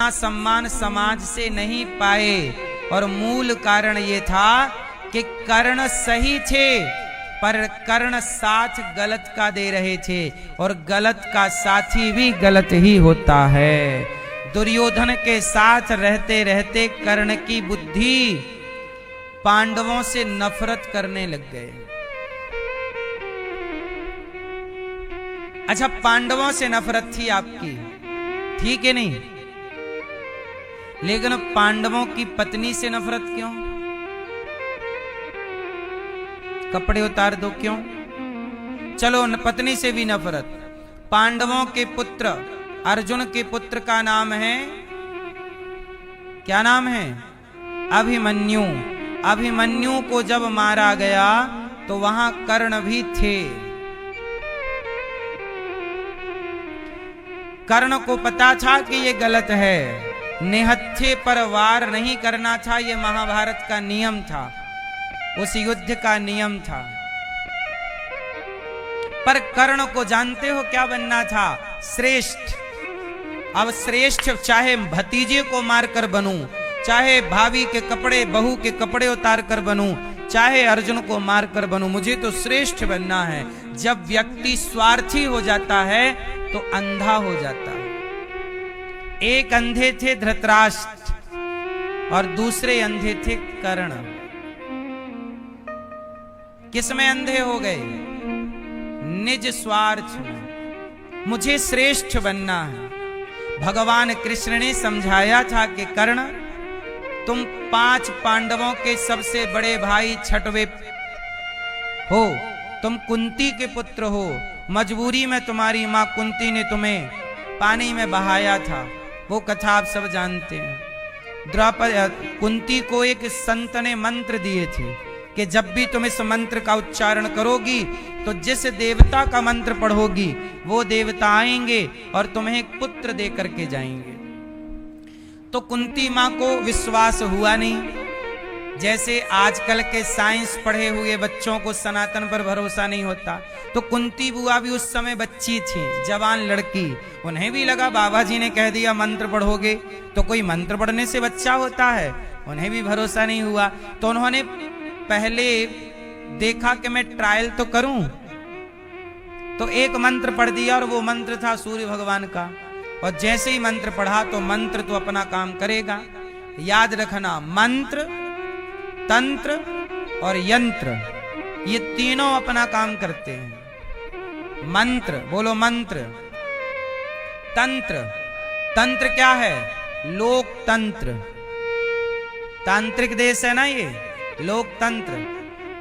उतना सम्मान समाज से नहीं पाए। और मूल कारण ये था कि कर्ण सही थे पर कर्ण साथ गलत का दे रहे थे, और गलत का साथी भी गलत ही होता है। दुर्योधन के साथ रहते रहते कर्ण की बुद्धि पांडवों से नफरत करने लग गए। अच्छा, पांडवों से नफरत थी आपकी, ठीक है नहीं, लेकिन पांडवों की पत्नी से नफरत क्यों? कपड़े उतार दो, क्यों? चलो पत्नी से भी नफरत। पांडवों के पुत्र अर्जुन के पुत्र का नाम है, क्या नाम है? अभिमन्यु। अभिमन्यु को जब मारा गया तो वहां कर्ण भी थे। कर्ण को पता था कि ये गलत है, निहत्थे पर वार नहीं करना था, ये महाभारत का नियम था, उस युद्ध का नियम था। पर कर्ण को जानते हो क्या बनना था? श्रेष्ठ। अब श्रेष्ठ चाहे भतीजे को मारकर बनूं, चाहे भाभी के कपड़े, बहू के कपड़े उतार कर बनूं, चाहे अर्जुन को मारकर बनूं, मुझे तो श्रेष्ठ बनना है। जब व्यक्ति स्वार्थी हो जाता है तो अंधा हो जाता है। एक अंधे थे धृतराष्ट्र और दूसरे अंधे थे कर्ण। किसमें अंधे हो गए? निज स्वार्थ में, मुझे श्रेष्ठ बनना है। भगवान कृष्ण ने समझाया था कि कर्ण, तुम 5 पांडवों के सबसे बड़े भाई छठवे हो, तुम कुंती के पुत्र हो। मजबूरी में तुम्हारी मां कुंती ने तुम्हें पानी में बहाया था, वो कथा आप सब जानते हैं। कुंती को एक संत ने मंत्र दिए थे कि जब भी तुम इस मंत्र का उच्चारण करोगी तो जिस देवता का मंत्र पढ़ोगी वो देवता आएंगे और तुम्हें एक पुत्र दे करके जाएंगे। तो कुंती मां को विश्वास हुआ नहीं। जैसे आजकल के साइंस पढ़े हुए बच्चों को सनातन पर भरोसा नहीं होता, तो कुंती बुआ भी उस समय बच्ची थी, जवान लड़की। उन्हें भी लगा बाबा जी ने कह दिया मंत्र पढ़ोगे, तो कोई मंत्र पढ़ने से बच्चा होता है, उन्हें भी भरोसा नहीं हुआ। तो उन्होंने पहले देखा कि मैं ट्रायल तो करूं, तो एक मंत्र पढ़ दिया और वो मंत्र था सूर्य भगवान का। और जैसे ही मंत्र पढ़ा तो मंत्र तो अपना काम करेगा। याद रखना, मंत्र, तंत्र और यंत्र, ये तीनों अपना काम करते हैं। मंत्र, बोलो मंत्र। तंत्र, तंत्र क्या है? लोकतंत्र, तांत्रिक देश है ना ये, लोकतंत्र।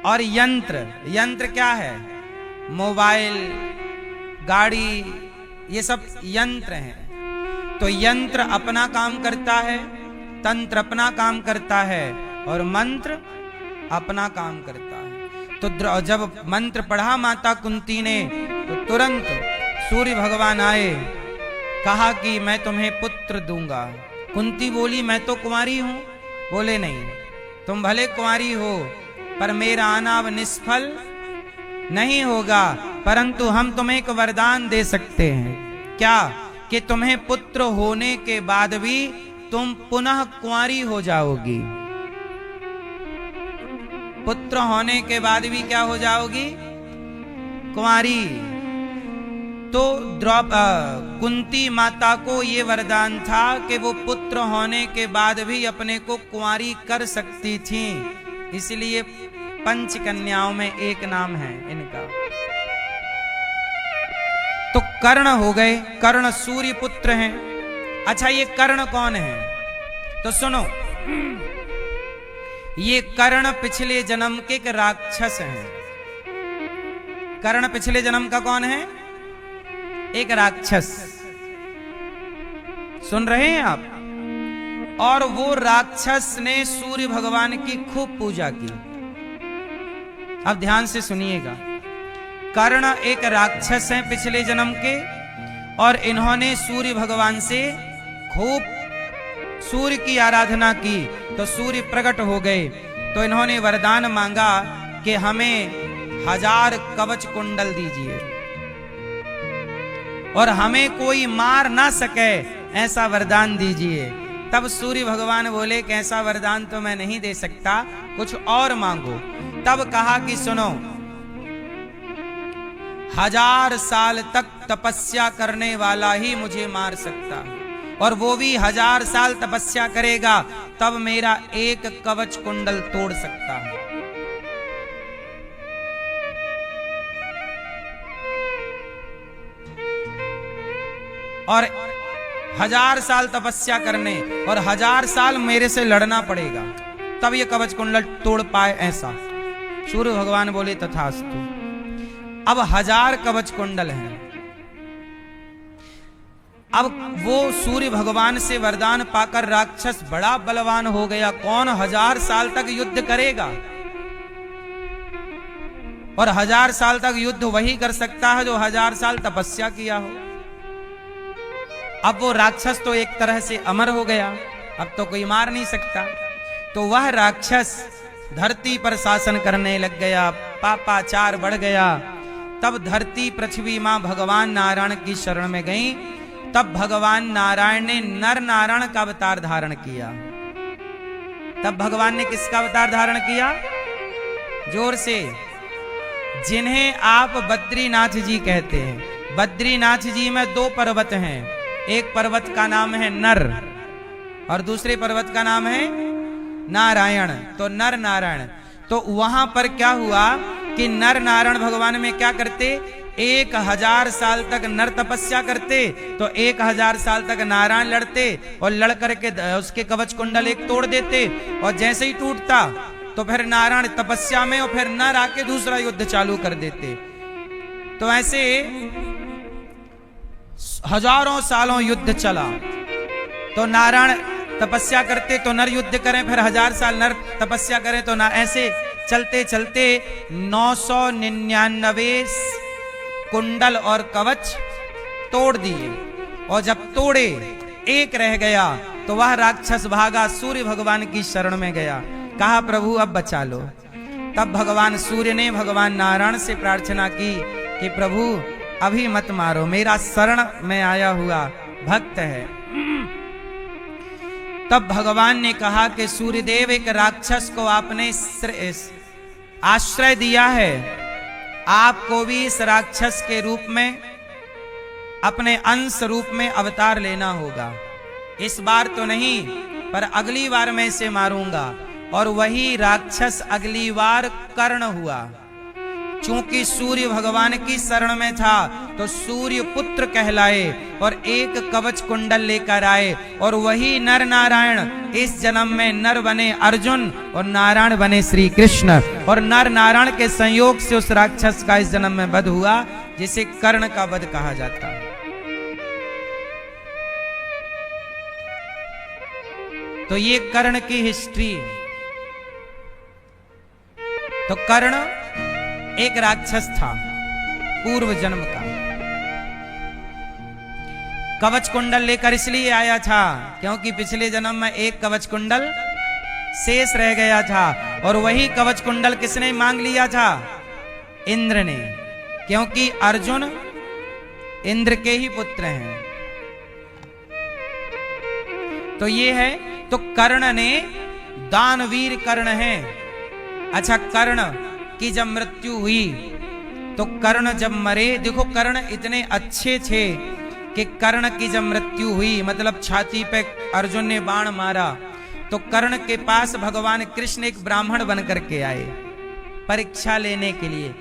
और यंत्र, यंत्र क्या है? मोबाइल, गाड़ी, ये सब यंत्र हैं। तो यंत्र अपना काम करता है, तंत्र अपना काम करता है और मंत्र अपना काम करता है। तो जब मंत्र पढ़ा माता कुंती ने तो तुरंत सूर्य भगवान आए, कहा कि मैं तुम्हें पुत्र दूंगा। कुंती बोली मैं तो कुंवारी हूं। बोले नहीं, तुम भले कुंवारी हो पर मेरा आना अब निष्फल नहीं होगा, परंतु हम तुम्हें एक वरदान दे सकते हैं। क्या? कि तुम्हें पुत्र होने के बाद भी तुम पुनः कुंवारी हो जाओगी। पुत्र होने के बाद भी क्या हो जाओगी? कुंवारी। तो कुंती माता को ये वरदान था कि वो पुत्र होने के बाद भी अपने को कुंवारी कर सकती थी। इसलिए 5 कन्याओं में एक नाम है इनका। तो कर्ण हो गए, कर्ण सूर्य पुत्र हैं। अच्छा, ये कर्ण कौन है? तो सुनो, ये कर्ण पिछले जन्म के एक राक्षस हैं। कर्ण पिछले जन्म का कौन है? एक राक्षस। सुन रहे हैं आप? और वो राक्षस ने सूर्य भगवान की खूब पूजा की। अब ध्यान से सुनिएगा, कर्ण एक राक्षस हैं पिछले जन्म के, और इन्होंने सूर्य भगवान से खूब सूर्य की आराधना की। तो सूर्य प्रकट हो गए, तो इन्होंने वरदान मांगा कि हमें 1000 कवच कुंडल दीजिए और हमें कोई मार ना सके ऐसा वरदान दीजिए। तब सूर्य भगवान बोले कि ऐसा वरदान तो मैं नहीं दे सकता, कुछ और मांगो। तब कहा कि सुनो, 1000 साल तक तपस्या करने वाला ही मुझे मार सकता, और वो भी 1000 साल तपस्या करेगा तब मेरा एक कवच कुंडल तोड़ सकता है। और 1000 साल तपस्या करने और 1000 साल मेरे से लड़ना पड़ेगा तब ये कवच कुंडल तोड़ पाए, ऐसा सूर्य भगवान बोले तथास्तु। अब 1000 कवच कुंडल हैं। अब वो सूर्य भगवान से वरदान पाकर राक्षस बड़ा बलवान हो गया। कौन 1000 साल तक युद्ध करेगा? और 1000 साल तक युद्ध वही कर सकता है जो 1000 साल तपस्या किया हो। अब वो राक्षस तो एक तरह से अमर हो गया, अब तो कोई मार नहीं सकता। तो वह राक्षस धरती पर शासन करने लग गया, पापाचार बढ़ गया। तब धरती पृथ्वी मां भगवान नारायण की शरण में गई। तब भगवान नारायण ने नर नारायण का अवतार धारण किया। तब भगवान ने किसका अवतार धारण किया? जोर से, जिन्हें आप बद्रीनाथ जी कहते हैं। बद्रीनाथ जी में 2 पर्वत हैं, एक पर्वत का नाम है नर और दूसरे पर्वत का नाम है नारायण। तो नर नारायण, तो वहां पर क्या हुआ कि नर नारायण भगवान में क्या करते, 1000 साल तक नर तपस्या करते तो 1000 साल तक नारायण लड़ते, और लड़ करके उसके कवच कुंडल एक तोड़ देते, और जैसे ही टूटता तो फिर नारायण तपस्या में और फिर नर आके दूसरा युद्ध चालू कर देते। तो ऐसे हजारों सालों युद्ध चला। तो नारायण तपस्या करते तो नर युद्ध करें, फिर 1000 साल नर तपस्या करें तो ऐसे चलते चलते 999 कुंडल और कवच तोड़ दिए। और जब तोड़े एक रह गया तो वह राक्षस भागा, सूर्य भगवान की शरण में गया, कहा प्रभु अब बचा लो। तब भगवान सूर्य ने भगवान नारायण से प्रार्थना की कि प्रभु अभी मत मारो, मेरा शरण में आया हुआ भक्त है। तब भगवान ने कहा कि सूर्यदेव, एक राक्षस को आपने आश्रय दिया है, आपको भी इस राक्षस के रूप में अपने अंश रूप में अवतार लेना होगा। इस बार तो नहीं, पर अगली बार मैं इसे मारूंगा। और वही राक्षस अगली बार कर्ण हुआ। चूंकि सूर्य भगवान की शरण में था तो सूर्य पुत्र कहलाए और एक कवच कुंडल लेकर आए। और वही नर नारायण इस जन्म में नर बने अर्जुन और नारायण बने श्री कृष्ण। और नर नारायण के संयोग से उस राक्षस का इस जन्म में वध हुआ, जिसे कर्ण का वध कहा जाता है। तो ये कर्ण की हिस्ट्री। तो कर्ण एक राक्षस था पूर्व जन्म का। कवच कुंडल लेकर इसलिए आया था क्योंकि पिछले जन्म में एक कवच कुंडल शेष रह गया था, और वही कवच कुंडल किसने मांग लिया था? इंद्र ने, क्योंकि अर्जुन इंद्र के ही पुत्र हैं। तो ये है, तो कर्ण ने, दानवीर कर्ण है। अच्छा, कर्ण की जब मृत्यु हुई तो कर्ण जब मरे, देखो कर्ण इतने अच्छे थे कि कर्ण की जब मृत्यु हुई, मतलब छाती पे अर्जुन ने बाण मारा, तो कर्ण के पास भगवान कृष्ण एक ब्राह्मण बन करके आए परीक्षा लेने के लिए।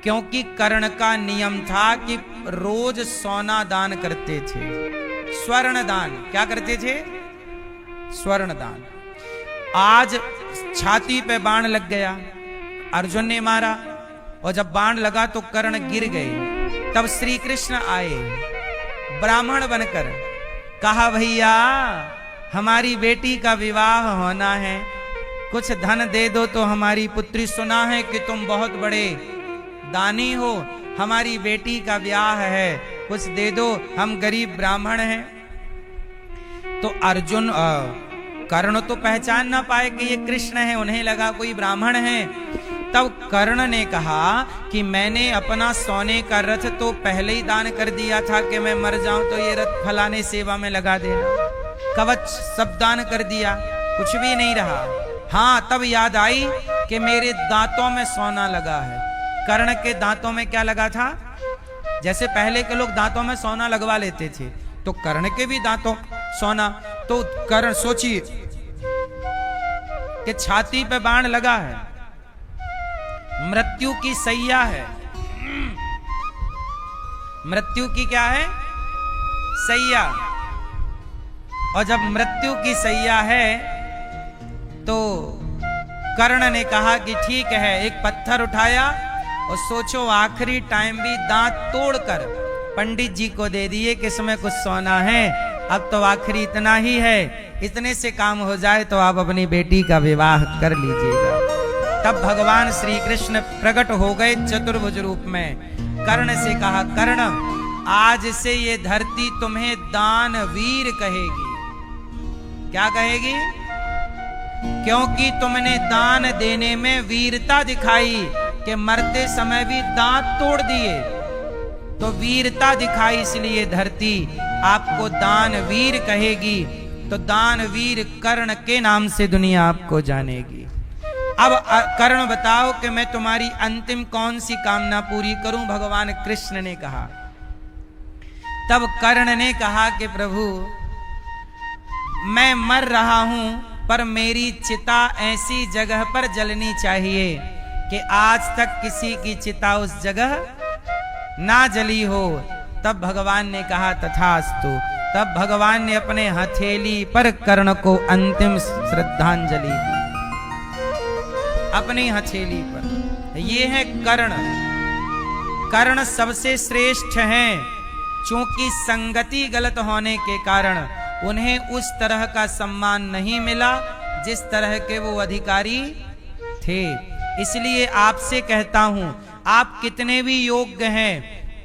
क्योंकि कर्ण का नियम था कि रोज सोना दान करते थे, स्वर्ण दान। क्या करते थे? स्वर्ण दान। आज छाती पे बाण लग गया, अर्जुन ने मारा, और जब बाण लगा तो कर्ण गिर गए। तब श्री कृष्ण आए ब्राह्मण बनकर, कहा भैया हमारी बेटी का विवाह होना है, कुछ धन दे दो तो हमारी पुत्री, सुना है कि तुम बहुत बड़े दानी हो, हमारी बेटी का ब्याह है, कुछ दे दो, हम गरीब ब्राह्मण हैं। तो अर्जुन कर्ण तो पहचान ना पाए कि ये कृष्ण है, उन्हें लगा कोई ब्राह्मण है। तब कर्ण ने कहा कि मैंने अपना सोने का रथ तो पहले ही दान कर दिया था कि मैं मर जाऊं तो ये रथ फलाने सेवा में लगा देना, कवच सब दान कर दिया, कुछ भी नहीं रहा। हाँ, तब याद आई कि मेरे दांतों में सोना लगा है। कर्ण के दांतों में क्या लगा था? जैसे पहले के लोग दांतों में सोना लगवा लेते थे, तो कर्ण के भी दांतों सोना। तो कर्ण सोचिए कि छाती पे बाण लगा है, मृत्यु की सैया है। मृत्यु की क्या है? सैया। और जब मृत्यु की सैया है तो कर्ण ने कहा कि ठीक है, एक पत्थर उठाया और सोचो आखिरी टाइम भी दांत तोड़कर पंडित जी को दे दिए कि इसमें कुछ सोना है, अब तो आखिरी इतना ही है, इतने से काम हो जाए तो आप अपनी बेटी का विवाह कर लीजिएगा। तब भगवान श्री कृष्ण प्रकट हो गए चतुर्भुज रूप में। कर्ण से कहा, कर्ण आज से ये धरती तुम्हें दानवीर कहेगी। क्या कहेगी? क्योंकि तुमने दान देने में वीरता दिखाई कि मरते समय भी दांत तोड़ दिए, तो वीरता दिखाई, इसलिए धरती आपको दानवीर कहेगी। तो दानवीर कर्ण के नाम से दुनिया आपको जानेगी। अब कर्ण बताओ कि मैं तुम्हारी अंतिम कौन सी कामना पूरी करूं? भगवान कृष्ण ने कहा। तब कर्ण ने कहा कि प्रभु मैं मर रहा हूं, पर मेरी चिता ऐसी जगह पर जलनी चाहिए कि आज तक किसी की चिता उस जगह ना जली हो। तब भगवान ने कहा तथास्तु। तब भगवान ने अपने हथेली पर कर्ण को अंतिम श्रद्धांजलि दी, अपनी हथेली पर। ये है कर्ण। कर्ण सबसे श्रेष्ठ हैं, चूंकि संगति गलत होने के कारण उन्हें उस तरह का सम्मान नहीं मिला जिस तरह के वो अधिकारी थे। इसलिए आपसे कहता हूं, आप कितने भी योग्य हैं,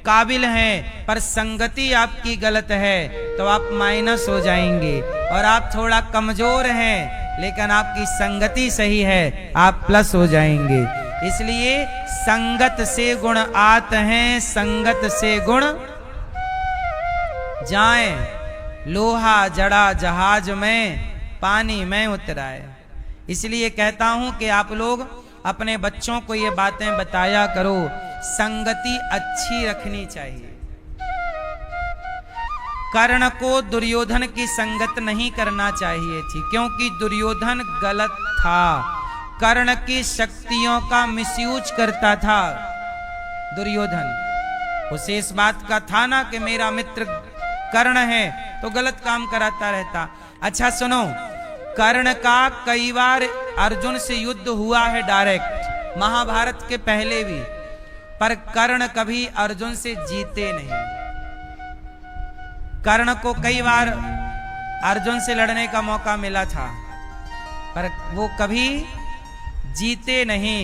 काबिल हैं, पर संगति आपकी गलत है तो आप माइनस हो जाएंगे। और आप थोड़ा कमजोर हैं लेकिन आपकी संगति सही है, आप प्लस हो जाएंगे। इसलिए संगत से गुण आत हैं, संगत से गुण जाएं। लोहा जड़ा जहाज में, पानी में उतराए। इसलिए कहता हूं कि आप लोग अपने बच्चों को ये बातें बताया करो, संगति अच्छी रखनी चाहिए। कर्ण को दुर्योधन की संगत नहीं करना चाहिए थी, क्योंकि दुर्योधन गलत था, कर्ण की शक्तियों का मिसयूज करता था। दुर्योधन उसे इस बात का था ना कि मेरा मित्र कर्ण है, तो गलत काम कराता रहता। अच्छा सुनो, कर्ण का कई बार अर्जुन से युद्ध हुआ है डायरेक्ट, महाभारत के पहले भी, पर कर्ण कभी अर्जुन से जीते नहीं। कर्ण को कई बार अर्जुन से लड़ने का मौका मिला था, पर वो कभी जीते नहीं।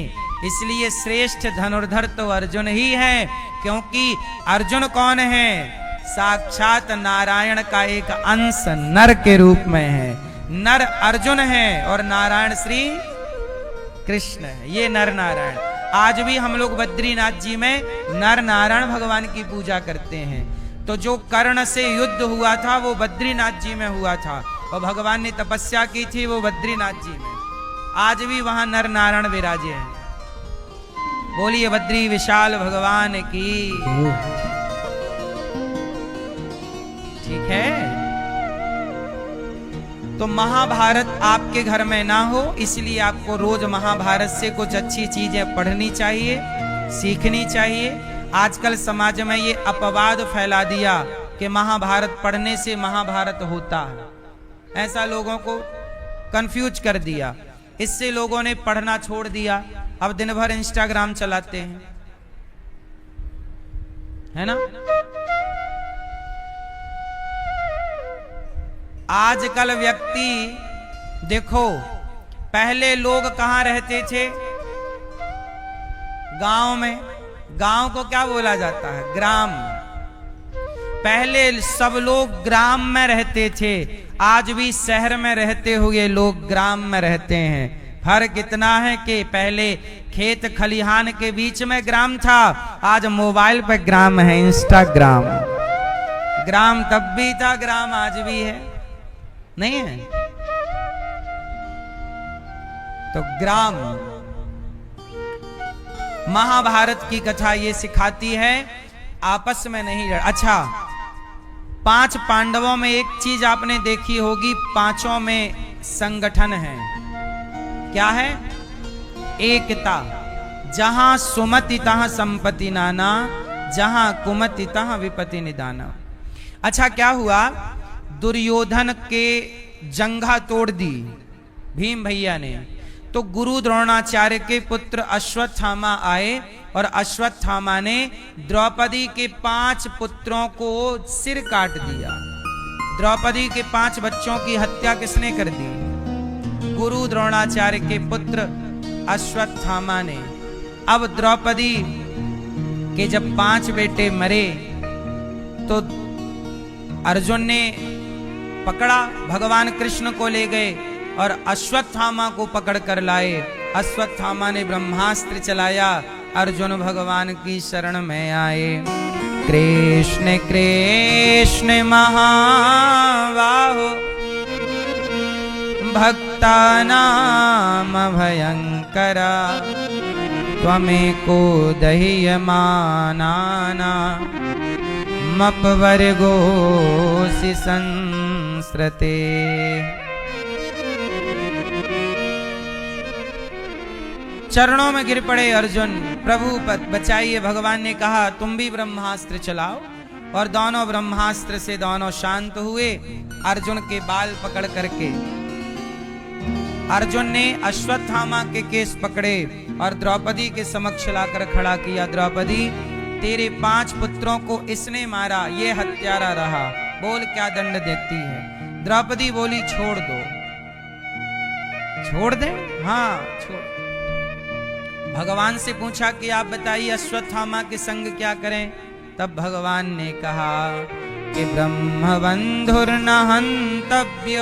इसलिए श्रेष्ठ धनुर्धर तो अर्जुन ही है, क्योंकि अर्जुन कौन है? साक्षात नारायण का एक अंश नर के रूप में है। नर अर्जुन है और नारायण श्री कृष्ण है। ये नर नारायण। आज भी हम लोग बद्रीनाथ जी में नर नारायण भगवान की पूजा करते हैं। तो जो कर्ण से युद्ध हुआ था वो बद्रीनाथ जी में हुआ था, और भगवान ने तपस्या की थी वो बद्रीनाथ जी में। आज भी वहां नर नारायण विराजे हैं। बोलिए बद्री विशाल भगवान की। ठीक है, तो महाभारत आपके घर में ना हो, इसलिए आपको रोज महाभारत से कुछ अच्छी चीजें पढ़नी चाहिए, सीखनी चाहिए। आजकल समाज में ये अपवाद फैला दिया कि महाभारत पढ़ने से महाभारत होता है, ऐसा लोगों को कंफ्यूज कर दिया। इससे लोगों ने पढ़ना छोड़ दिया, अब दिन भर इंस्टाग्राम चलाते हैं, है ना। आजकल व्यक्ति देखो, पहले लोग कहां रहते थे? गांव में। गांव को क्या बोला जाता है? ग्राम। पहले सब लोग ग्राम में रहते थे, आज भी शहर में रहते हुए लोग ग्राम में रहते हैं। फर्क इतना है कि पहले खेत खलिहान के बीच में ग्राम था, आज मोबाइल पे ग्राम है, इंस्टाग्राम। ग्राम तब भी था, ग्राम आज भी है, नहीं है? तो ग्राम, महाभारत की कथा ये सिखाती है आपस में नहीं लड़। अच्छा, 5 पांडवों में एक चीज आपने देखी होगी, पांचों में संगठन है। क्या है? एकता। जहां सुमति तहां संपत्ति नाना, जहां कुमति तहां विपत्ति निदाना। अच्छा, क्या हुआ? दुर्योधन के जंघा तोड़ दी भीम भैया ने, तो गुरु द्रोणाचार्य के पुत्र अश्वत्थामा आए और अश्वत्थामा ने द्रौपदी के 5 पुत्रों को सिर काट दिया। द्रौपदी के 5 बच्चों की हत्या किसने कर दी? गुरु द्रोणाचार्य के पुत्र अश्वत्थामा ने। अब द्रौपदी के जब 5 बेटे मरे तो अर्जुन ने पकड़ा, भगवान कृष्ण को ले गए और अश्वत्थामा को पकड़ कर लाए। अश्वत्थामा ने ब्रह्मास्त्र चलाया, अर्जुन भगवान की शरण में आए। कृष्ण कृष्ण महाबाहो भक्तानाम भयंकरा, त्वमेको दह्यमानाना मपवर्गोऽसि संस्रते। चरणों में गिर पड़े अर्जुन, प्रभु बचाइए। भगवान ने कहा तुम भी ब्रह्मास्त्र चलाओ, और दोनों ब्रह्मास्त्र से दोनों शांत हुए। अर्जुन के बाल पकड़ करके अर्जुन ने अश्वत्थामा के केस पकड़े और द्रौपदी के समक्ष लाकर खड़ा किया। द्रौपदी, तेरे 5 पुत्रों को इसने मारा, ये हत्यारा रहा, बोल क्या दंड देती है? द्रौपदी बोली छोड़ दो। छोड़ दे? हाँ छोड़। भगवान से पूछा कि आप बताइए अश्वत्थामा के संग क्या करें? तब भगवान ने कहा कि ब्रह्मबंधुर्न हन्तव्य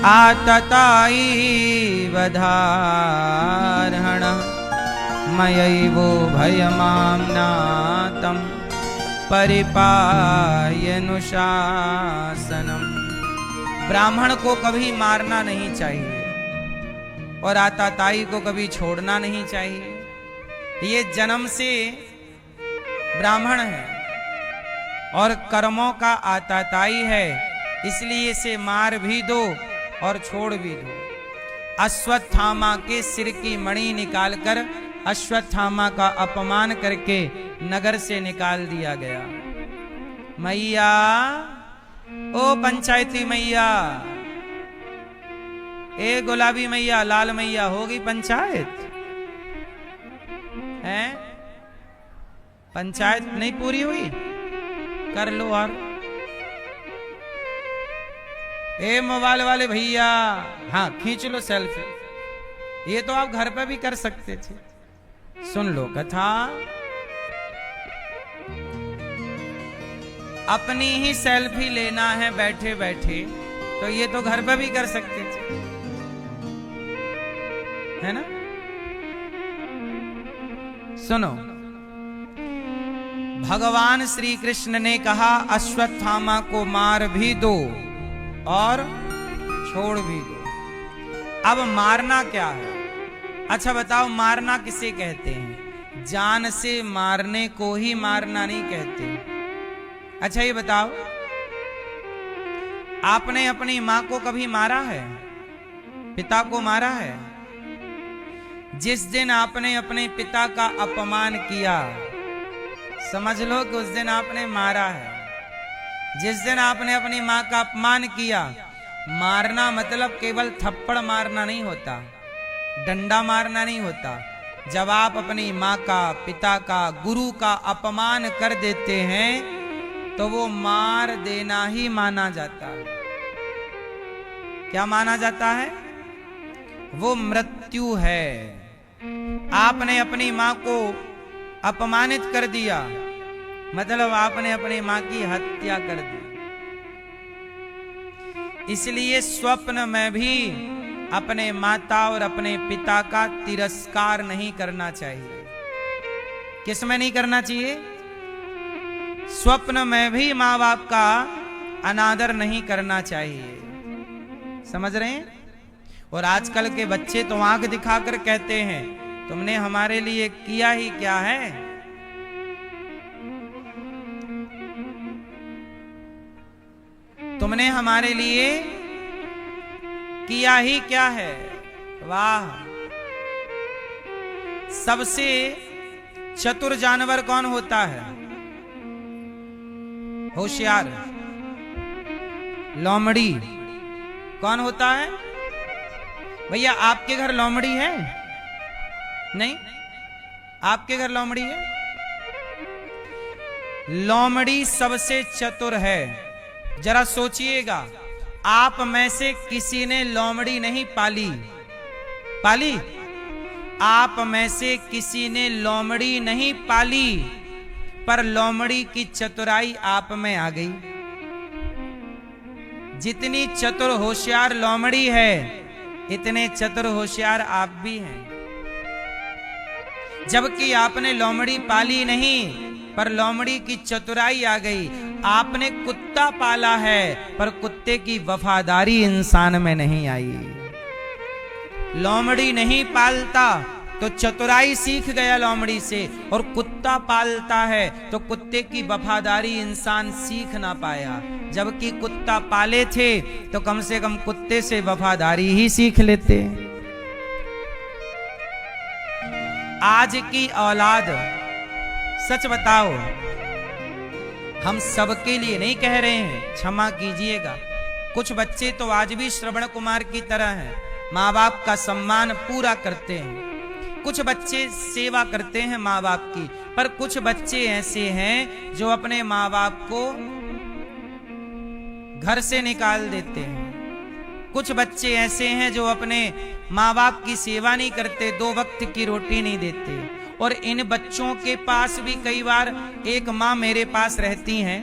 आतताईव धारणः, मयैवो भयमाम्नातं परिपायनुशासनम्। ब्राह्मण को कभी मारना नहीं चाहिए और आताताई को कभी छोड़ना नहीं चाहिए। ये जन्म से ब्राह्मण है और कर्मों का आताताई है, इसलिए इसे मार भी दो और छोड़ भी दो। अश्वत्थामा के सिर की मणि निकालकर अश्वत्थामा का अपमान करके नगर से निकाल दिया गया। मैया, ओ पंचायती मैया, ए गुलाबी मैया, लाल मैया, होगी पंचायत? हैं? पंचायत नहीं पूरी हुई? कर लो। और ए मोबाइल वाले भैया, हाँ खींच लो सेल्फी। ये तो आप घर पे भी कर सकते थे। सुन लो कथा। अपनी ही सेल्फी लेना है बैठे बैठे, तो ये तो घर पे भी कर सकते थे, है ना? सुनो, भगवान श्री कृष्ण ने कहा अश्वत्थामा को मार भी दो और छोड़ भी दो। अब मारना क्या है? अच्छा बताओ, मारना किसे कहते हैं? जान से मारने को ही मारना नहीं कहते। अच्छा ये बताओ, आपने अपनी मां को कभी मारा है? पिता को मारा है? जिस दिन आपने अपने पिता का अपमान किया, समझ लो कि उस दिन आपने मारा है। जिस दिन आपने अपनी मां का अपमान किया, मारना मतलब केवल थप्पड़ मारना नहीं होता, डंडा मारना नहीं होता। जब आप अपनी मां का, पिता का, गुरु का अपमान कर देते हैं तो वो मार देना ही माना जाता है। क्या माना जाता है? वो मृत्यु है। आपने अपनी मां को अपमानित कर दिया, मतलब आपने अपनी मां की हत्या कर दी। इसलिए स्वप्न में भी अपने माता और अपने पिता का तिरस्कार नहीं करना चाहिए। किसमें नहीं करना चाहिए? स्वप्न में भी माँ बाप का अनादर नहीं करना चाहिए। समझ रहे हैं? और आजकल के बच्चे तो आंख दिखाकर कहते हैं तुमने हमारे लिए किया ही क्या है। तुमने हमारे लिए किया ही क्या है। वाह! सबसे चतुर जानवर कौन होता है? होशियार। लोमड़ी। कौन होता है? भैया आपके घर लोमड़ी है? नहीं? आपके घर लोमड़ी है? लोमड़ी सबसे चतुर है। जरा सोचिएगा, आप में से किसी ने लोमड़ी नहीं पाली? पाली? आप में से किसी ने लोमड़ी नहीं पाली, पर लोमड़ी की चतुराई आप में आ गई। जितनी चतुर होशियार लोमड़ी है, इतने चतुर होशियार आप भी हैं। जबकि आपने लोमड़ी पाली नहीं, पर लोमड़ी की चतुराई आ गई। आपने कुत्ता पाला है, पर कुत्ते की वफादारी इंसान में नहीं आई। लोमड़ी नहीं पालता तो चतुराई सीख गया लोमड़ी से, और कुत्ता पालता है तो कुत्ते की वफादारी इंसान सीख ना पाया। जबकि कुत्ता पाले थे तो कम से कम कुत्ते से वफादारी ही सीख लेते। आज की औलाद, सच बताओ, हम सबके लिए नहीं कह रहे हैं, क्षमा कीजिएगा, कुछ बच्चे तो आज भी श्रवण कुमार की तरह हैं, माँ बाप का सम्मान पूरा करते हैं। कुछ बच्चे सेवा करते हैं माँ बाप की, पर कुछ बच्चे ऐसे हैं जो अपने माँ बाप को घर से निकाल देते हैं। कुछ बच्चे ऐसे हैं जो अपने माँ बाप की सेवा नहीं करते, 2 वक्त की रोटी नहीं देते। और इन बच्चों के पास भी कई बार, एक माँ मेरे पास रहती हैं,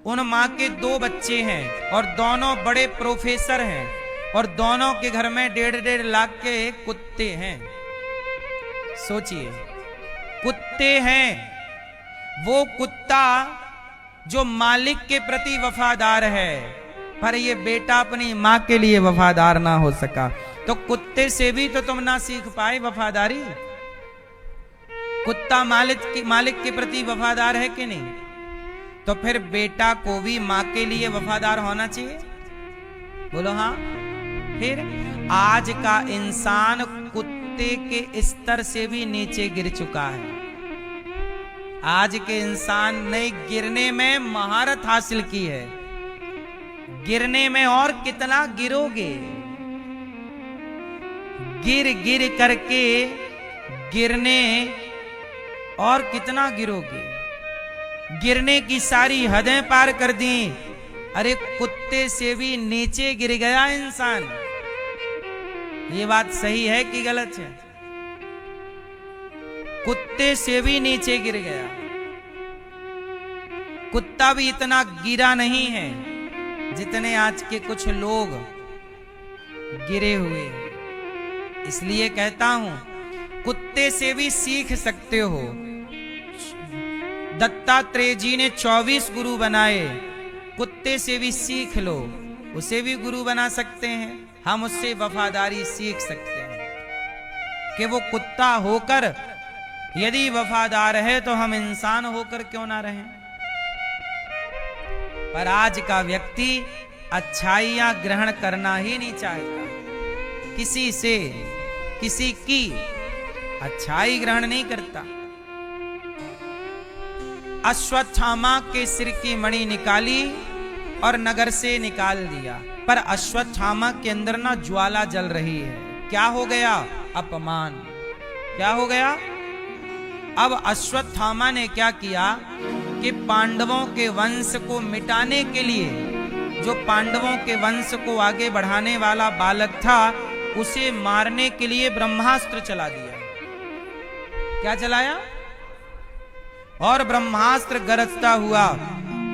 उन माँ के 2 बच्चे हैं और दोनों बड़े प्रोफेसर हैं, और दोनों के घर में 1.5 लाख के कुत्ते हैं। सोचिए, कुत्ते हैं। वो कुत्ता जो मालिक के प्रति वफादार है, पर ये बेटा अपनी माँ के लिए वफादार ना हो सका, तो कुत्ते से भी तो तुम ना सीख पाए वफादारी। कुत्ता मालिक के प्रति वफादार है कि नहीं? तो फिर बेटा को भी माँ के लिए वफादार होना चाहिए। बोलो हाँ। फिर आज का इंसान कुत्ते के स्तर से भी नीचे गिर चुका है। आज के इंसान ने गिरने में महारत हासिल की है। गिरने में और कितना गिरोगे? गिर गिर करके गिरने और कितना गिरोगे? गिरने की सारी हदें पार कर दी। अरे कुत्ते से भी नीचे गिर गया इंसान। ये बात सही है कि गलत है? कुत्ते से भी नीचे गिर गया। कुत्ता भी इतना गिरा नहीं है जितने आज के कुछ लोग गिरे हुए हैं। इसलिए कहता हूं, कुत्ते से भी सीख सकते हो। दत्तात्रेय जी ने 24 गुरु बनाए, कुत्ते से भी सीख लो, उसे भी गुरु बना सकते हैं। हम उससे वफादारी सीख सकते हैं कि वो कुत्ता होकर यदि वफादार है तो हम इंसान होकर क्यों ना रहें। पर आज का व्यक्ति अच्छाइयां ग्रहण करना ही नहीं चाहता, किसी से किसी की अच्छाई ग्रहण नहीं करता। अश्वत्थामा के सिर की मणि निकाली और नगर से निकाल दिया, पर अश्वत्थामा के अंदर ना ज्वाला जल रही है। क्या हो गया? अपमान। क्या हो गया? अब अश्वत्थामा ने क्या किया कि पांडवों के वंश को मिटाने के लिए, जो पांडवों के वंश को आगे बढ़ाने वाला बालक था, उसे मारने के लिए ब्रह्मास्त्र चला दिया। क्या चलाया? और ब्रह्मास्त्र गरजता हुआ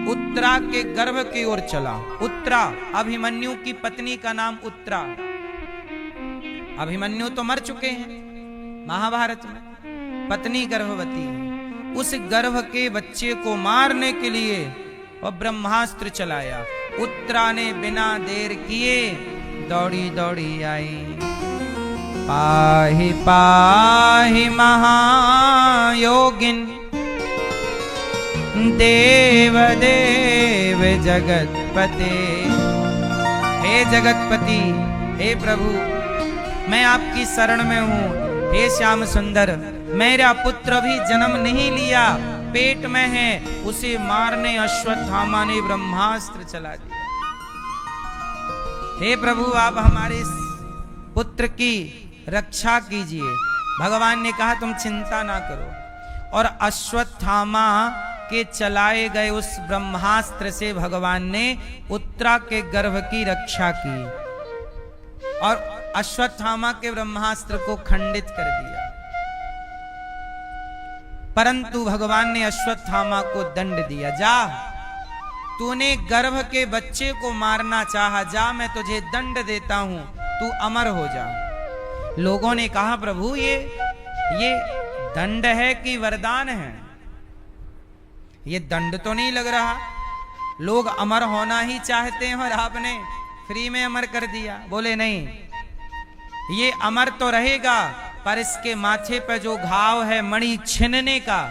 उत्तरा के गर्भ की ओर चला। उत्तरा, अभिमन्यु की पत्नी का नाम उत्तरा। अभिमन्यु तो मर चुके हैं महाभारत में, पत्नी गर्भवती है, उस गर्भ के बच्चे को मारने के लिए वह ब्रह्मास्त्र चलाया। उत्तरा ने बिना देर किए दौड़ी दौड़ी आई। पाहि पाहि महायोगिन देव देव जगतपते। हे जगतपति, हे प्रभु, मैं आपकी शरण में हूँ। हे श्याम सुंदर, मेरा पुत्र भी जन्म नहीं लिया, पेट में है, उसे मारने अश्वत्थामा ने ब्रह्मास्त्र चला दिया। हे प्रभु, आप हमारे पुत्र की रक्षा कीजिए। भगवान ने कहा तुम चिंता ना करो, और अश्वत्थामा के चलाए गए उस ब्रह्मास्त्र से भगवान ने उत्तरा के गर्भ की रक्षा की और अश्वत्थामा के ब्रह्मास्त्र को खंडित कर दिया। परंतु भगवान ने अश्वत्थामा को दंड दिया। जा, तूने गर्भ के बच्चे को मारना चाहा, जा मैं तुझे दंड देता हूं, तू अमर हो जा। लोगों ने कहा प्रभु ये दंड है कि वरदान है? ये दंड तो नहीं लग रहा, लोग अमर होना ही चाहते हैं और आपने फ्री में अमर कर दिया। बोले नहीं, ये अमर तो रहेगा, पर इसके माथे पर जो घाव है मणि छीनने का,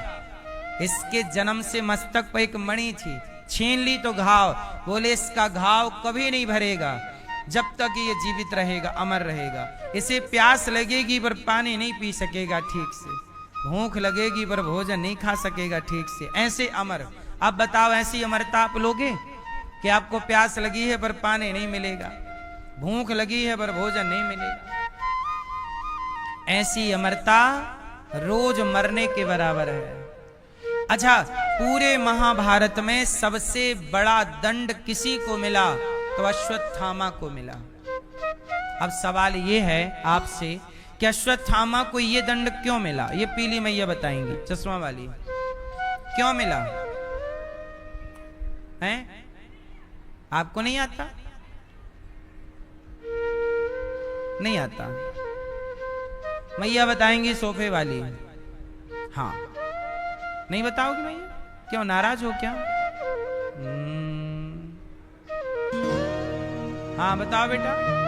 इसके जन्म से मस्तक पर एक मणि थी, छीन ली तो घाव। बोले इसका घाव कभी नहीं भरेगा जब तक ये जीवित रहेगा, अमर रहेगा। इसे प्यास लगेगी पर पानी नहीं पी सकेगा ठीक से, भूख लगेगी पर भोजन नहीं खा सकेगा ठीक से, ऐसे अमर। अब बताओ ऐसी अमरता आप लोगे कि आपको प्यास लगी है पर पानी नहीं मिलेगा, भूख लगी है पर भोजन नहीं मिलेगा? ऐसी अमरता रोज मरने के बराबर है। अच्छा, पूरे महाभारत में सबसे बड़ा दंड किसी को मिला? तो अश्वत्थामा को मिला। अब सवाल ये है आपसे कि अश्वत्थामा को ये दंड क्यों मिला? ये पीली मैया बताएंगी, चश्मा वाली, क्यों मिला है? आपको नहीं आता? नहीं आता? मैया बताएंगी सोफे वाली। हाँ, नहीं बताओगी मैया? क्यों, नाराज हो क्या? हाँ बताओ बेटा।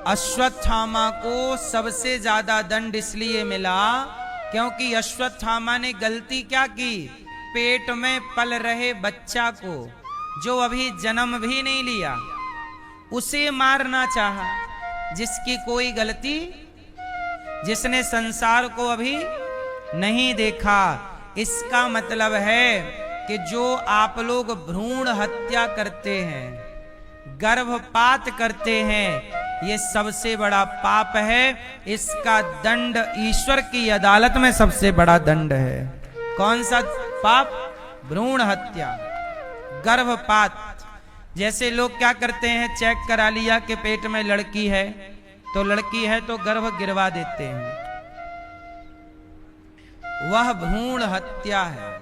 अश्वत्थामा को सबसे ज्यादा दंड इसलिए मिला क्योंकि अश्वत्थामा ने गलती क्या की? पेट में पल रहे बच्चा को, जो अभी जन्म भी नहीं लिया, उसे मारना चाहा, जिसकी कोई गलती, जिसने संसार को अभी नहीं देखा। इसका मतलब है कि जो आप लोग भ्रूण हत्या करते हैं, गर्भपात करते हैं, ये सबसे बड़ा पाप है। इसका दंड ईश्वर की अदालत में सबसे बड़ा दंड है। कौन सा पाप? भ्रूण हत्या, गर्भपात। जैसे लोग क्या करते हैं, चेक करा लिया कि पेट में लड़की है, तो लड़की है तो गर्भ गिरवा देते हैं, वह भ्रूण हत्या है,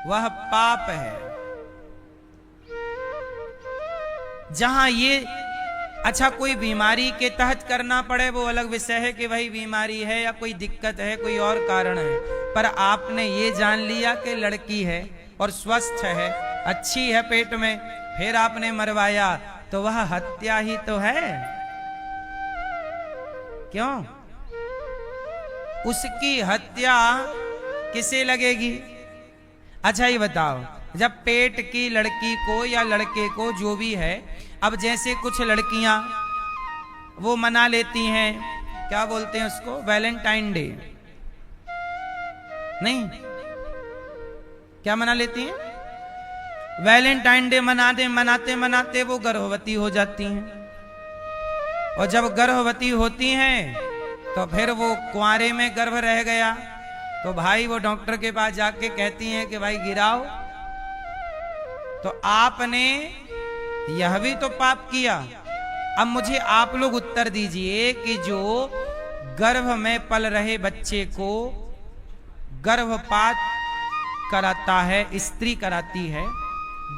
वह पाप है। जहां ये अच्छा कोई बीमारी के तहत करना पड़े वो अलग विषय है कि भाई बीमारी है या कोई दिक्कत है, कोई और कारण है, पर आपने ये जान लिया कि लड़की है और स्वस्थ है, अच्छी है पेट में, फिर आपने मरवाया, तो वह हत्या ही तो है। क्यों? उसकी हत्या किसे लगेगी? अच्छा ये बताओ, जब पेट की लड़की को या लड़के को जो भी है, अब जैसे कुछ लड़कियां वो मना लेती हैं, क्या बोलते हैं उसको, वैलेंटाइन डे, नहीं क्या मना लेती हैं? वैलेंटाइन डे मनाते मनाते वो गर्भवती हो जाती हैं, और जब गर्भवती होती हैं तो फिर वो कुंवारे में गर्भ रह गया, तो भाई वो डॉक्टर के पास जाके कहती हैं कि भाई गिराओ। तो आपने यह भी तो पाप किया। अब मुझे आप लोग उत्तर दीजिए कि जो गर्भ में पल रहे बच्चे को गर्भपात कराता है, स्त्री कराती है,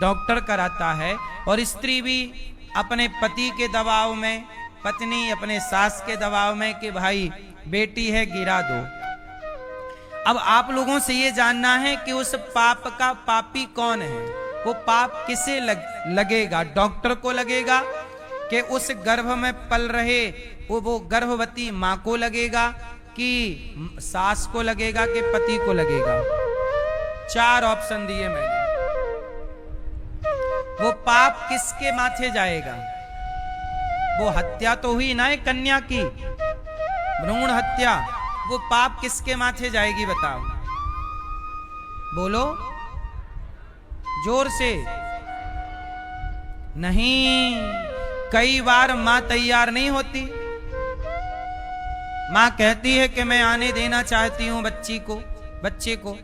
डॉक्टर कराता है, और स्त्री भी अपने पति के दबाव में, पत्नी अपने सास के दबाव में कि भाई बेटी है गिरा दो। अब आप लोगों से ये जानना है कि उस पाप का पापी कौन है? वो पाप किसे लगेगा? डॉक्टर को लगेगा कि उस गर्भ में पल रहे वो गर्भवती मां को लगेगा, कि सास को लगेगा, कि पति को लगेगा? 4 ऑप्शन दिए मैंने। वो पाप किसके माथे जाएगा? वो हत्या तो हुई ना एक कन्या की, भ्रूण हत्या, वो पाप किसके माथे जाएगी बताओ? बोलो जोर से। नहीं, कई बार मां तैयार नहीं होती। मां कहती है कि मैं आने देना चाहती हूं बच्चे को,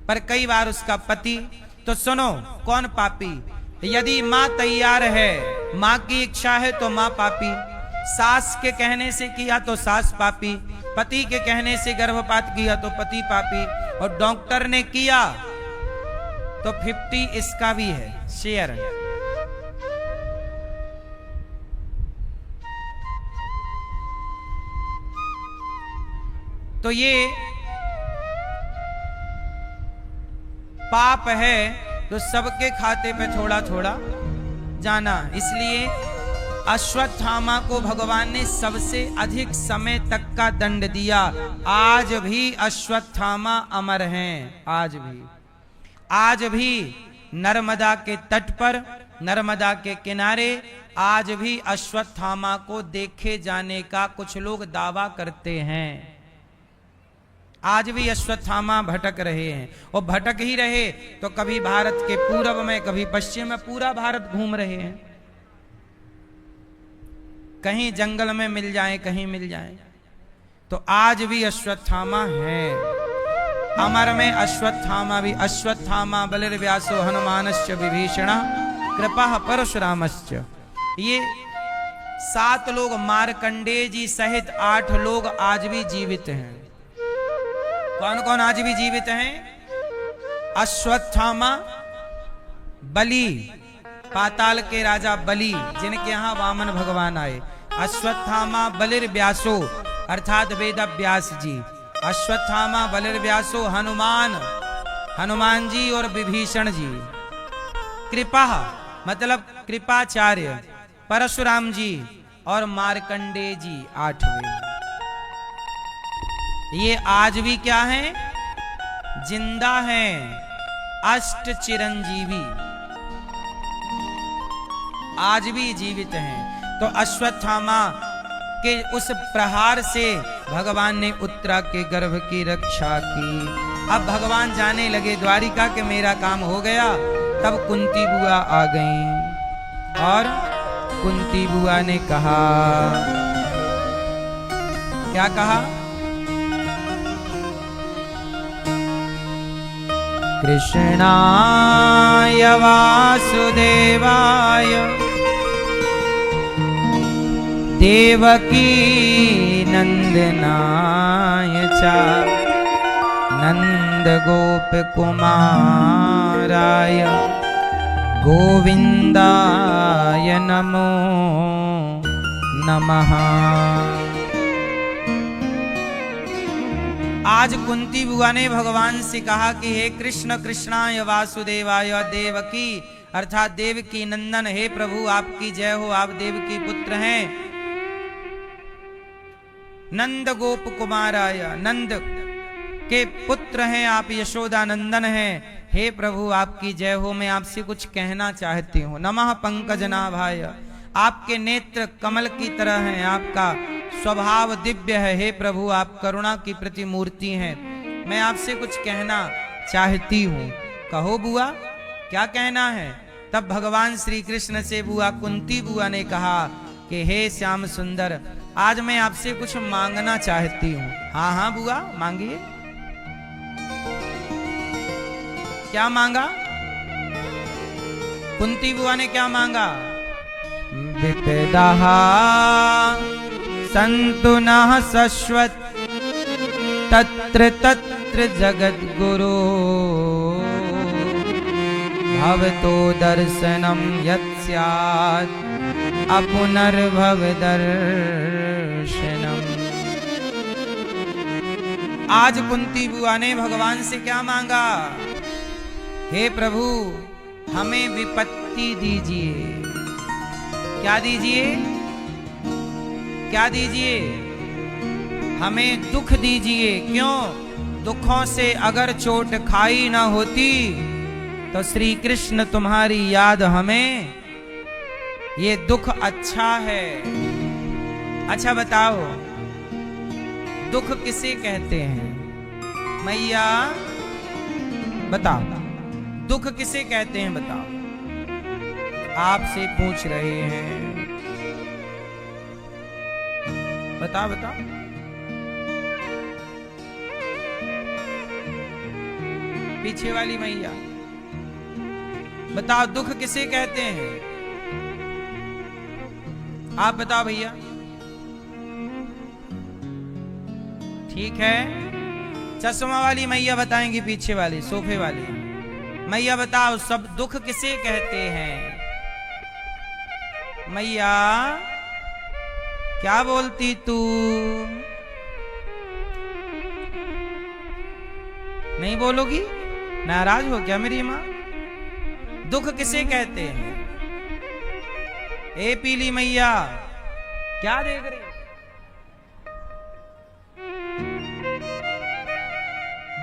पर कई बार उसका पति। तो सुनो, कौन पापी? यदि मां तैयार है, मां की इच्छा है, तो मां पापी। सास के कहने से किया तो सास पापी, पति के कहने से गर्भपात किया तो पति पापी, और डॉक्टर ने किया तो 50 इसका भी है शेयर। तो ये पाप है, तो सबके खाते पे थोड़ा थोड़ा जाना। इसलिए अश्वत्थामा को भगवान ने सबसे अधिक समय तक का दंड दिया। आज भी अश्वत्थामा अमर हैं, आज भी नर्मदा के तट पर, नर्मदा के किनारे आज भी अश्वत्थामा को देखे जाने का कुछ लोग दावा करते हैं। आज भी अश्वत्थामा भटक रहे हैं, और भटक ही रहे तो कभी भारत के पूर्व में, कभी पश्चिम में, पूरा भारत घूम रहे हैं। कहीं जंगल में मिल जाए, कहीं मिल जाए, तो आज भी अश्वत्थामा है। अमर में अश्वत्थामा भी। अश्वत्थामा बलिर्व्यासो हनुमानश्च विभीषण कृपा परशुरामश्च। ये 7 लोग, मार्कंडेय जी सहित 8 लोग आज भी जीवित हैं। कौन कौन आज भी जीवित हैं? अश्वत्थामा, बलि, पाताल के राजा बलि, जिनके यहां वामन भगवान आए। अश्वत्थामा बलिर्व्यासो अर्थात वेद व्यास जी। अश्वत्थामा बलिर्व्यासो हनुमान जी और विभीषण जी। कृपा मतलब कृपाचार्य, परशुराम जी और मार्कंडेय जी 8वें। ये आज भी क्या हैं? जिंदा हैं, अष्ट चिरंजीवी आज भी जीवित हैं। तो अश्वत्थामा के उस प्रहार से भगवान ने उत्तरा के गर्भ की रक्षा की। अब भगवान जाने लगे द्वारिका के मेरा काम हो गया। तब कुंती बुआ आ गईं, और कुंती बुआ ने कहा, क्या कहा? कृष्णाय वासुदेवाय देवकी नंदनाय च नंद गोप कुमाराय गोविंदाय नमो नमः। आज कुंती बुआ ने भगवान से कहा कि हे कृष्ण, कृष्णाय वासुदेवाय देवकी अर्थात देवकी नंदन, हे प्रभु आपकी जय हो, आप देवकी पुत्र हैं। नंद गोप कुमाराय, नंद के पुत्र हैं आप, यशोदा नंदन हैं, हे प्रभु आपकी जय हो। मैं आपसे कुछ कहना चाहती हूँ। नमः पंकजनाभाय, आपके नेत्र कमल की तरह हैं, आपका स्वभाव दिव्य है, हे प्रभु आप करुणा की प्रतिमूर्ति हैं। मैं आपसे कुछ कहना चाहती हूँ। कहो बुआ, क्या कहना है? तब भगवान श्री कृष्ण से बुआ कुंती बुआ ने कहा कि हे श्याम सुंदर, आज मैं आपसे कुछ मांगना चाहती हूँ। हाँ हाँ बुआ मांगिए। क्या मांगा? कुंती बुआ ने क्या मांगा? विपदा सन्तु नः शश्वत् तत्र तत् पुत्र जगत गुरु भवतो दर्शनम यत् स्यात् अपुनर्भव दर्शनम। आज कुंती बुआ ने भगवान से क्या मांगा? हे प्रभु हमें विपत्ति दीजिए। क्या दीजिए? क्या दीजिए? हमें दुख दीजिए। क्यों? दुखों से अगर चोट खाई ना होती तो श्री कृष्ण तुम्हारी याद हमें, ये दुख अच्छा है। अच्छा बताओ, दुख किसे कहते हैं? मैया बताओ, दुख किसे कहते हैं? बताओ, आपसे पूछ रहे हैं। बताओ बताओ। पीछे वाली मैया बताओ, दुख किसे कहते हैं? आप बताओ भैया। ठीक है, चश्मा वाली मैया बताएंगी, पीछे वाली सोफे वाली मैया बताओ, सब दुख किसे कहते हैं? मैया क्या बोलती तू? नहीं बोलोगी? नाराज हो क्या मेरी माँ? दुख किसे कहते हैं? ए पीली मैया क्या देख रही?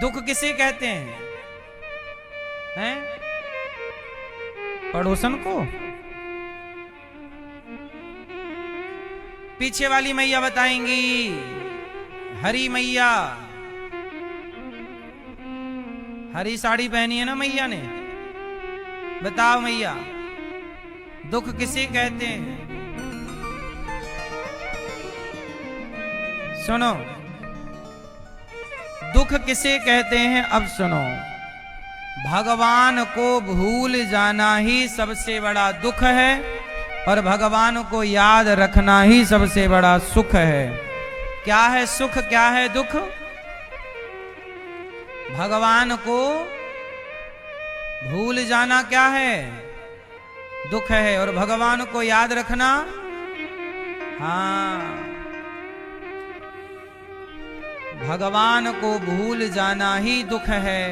दुख किसे कहते हैं? हैं? पड़ोसन को? पीछे वाली मैया बताएंगी। हरी मैया, हरी साड़ी पहनी है ना मैया ने। बताओ मैया, दुख किसे कहते हैं? सुनो, दुख किसे कहते हैं? अब सुनो, भगवान को भूल जाना ही सबसे बड़ा दुख है और भगवान को याद रखना ही सबसे बड़ा सुख है। क्या है सुख, क्या है दुख? भगवान को भूल जाना क्या है? दुख है। और भगवान को याद रखना, हाँ, भगवान को भूल जाना ही दुख है,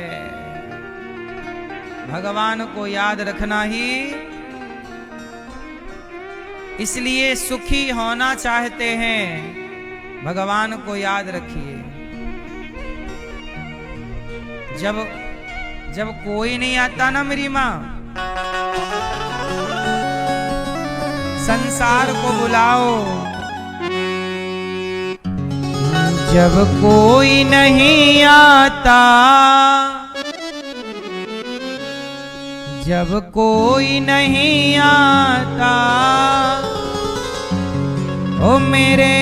भगवान को याद रखना ही। इसलिए सुखी होना चाहते हैं, भगवान को याद रखिए। जब कोई नहीं आता ना मेरी माँ, संसार को बुलाओ। जब कोई नहीं आता, जब कोई नहीं आता, ओ मेरे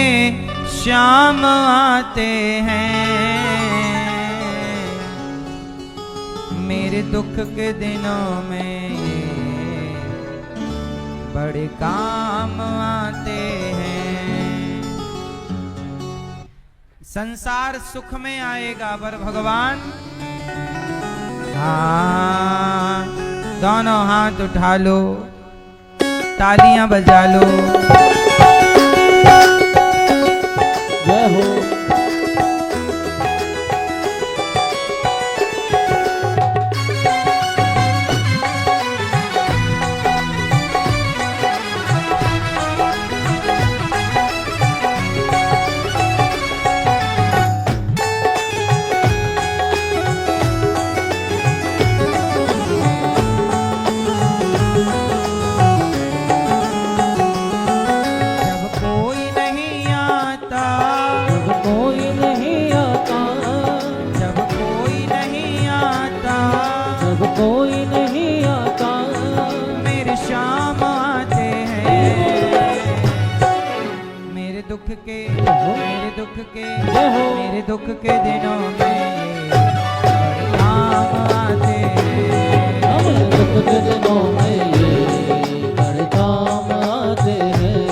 श्याम आते हैं। मेरे दुख के दिनों में ये बड़े काम आते हैं। संसार सुख में आएगा पर भगवान, हाँ, दोनों हाथ उठा लो, तालियां बजा लो। जय हो। कोई नहीं आता, मेरे श्याम आते हैं। मेरे दुख के दिनों में ये काम आते हैं। मेरे दुख के दिनों में ये बड़े काम आते हैं।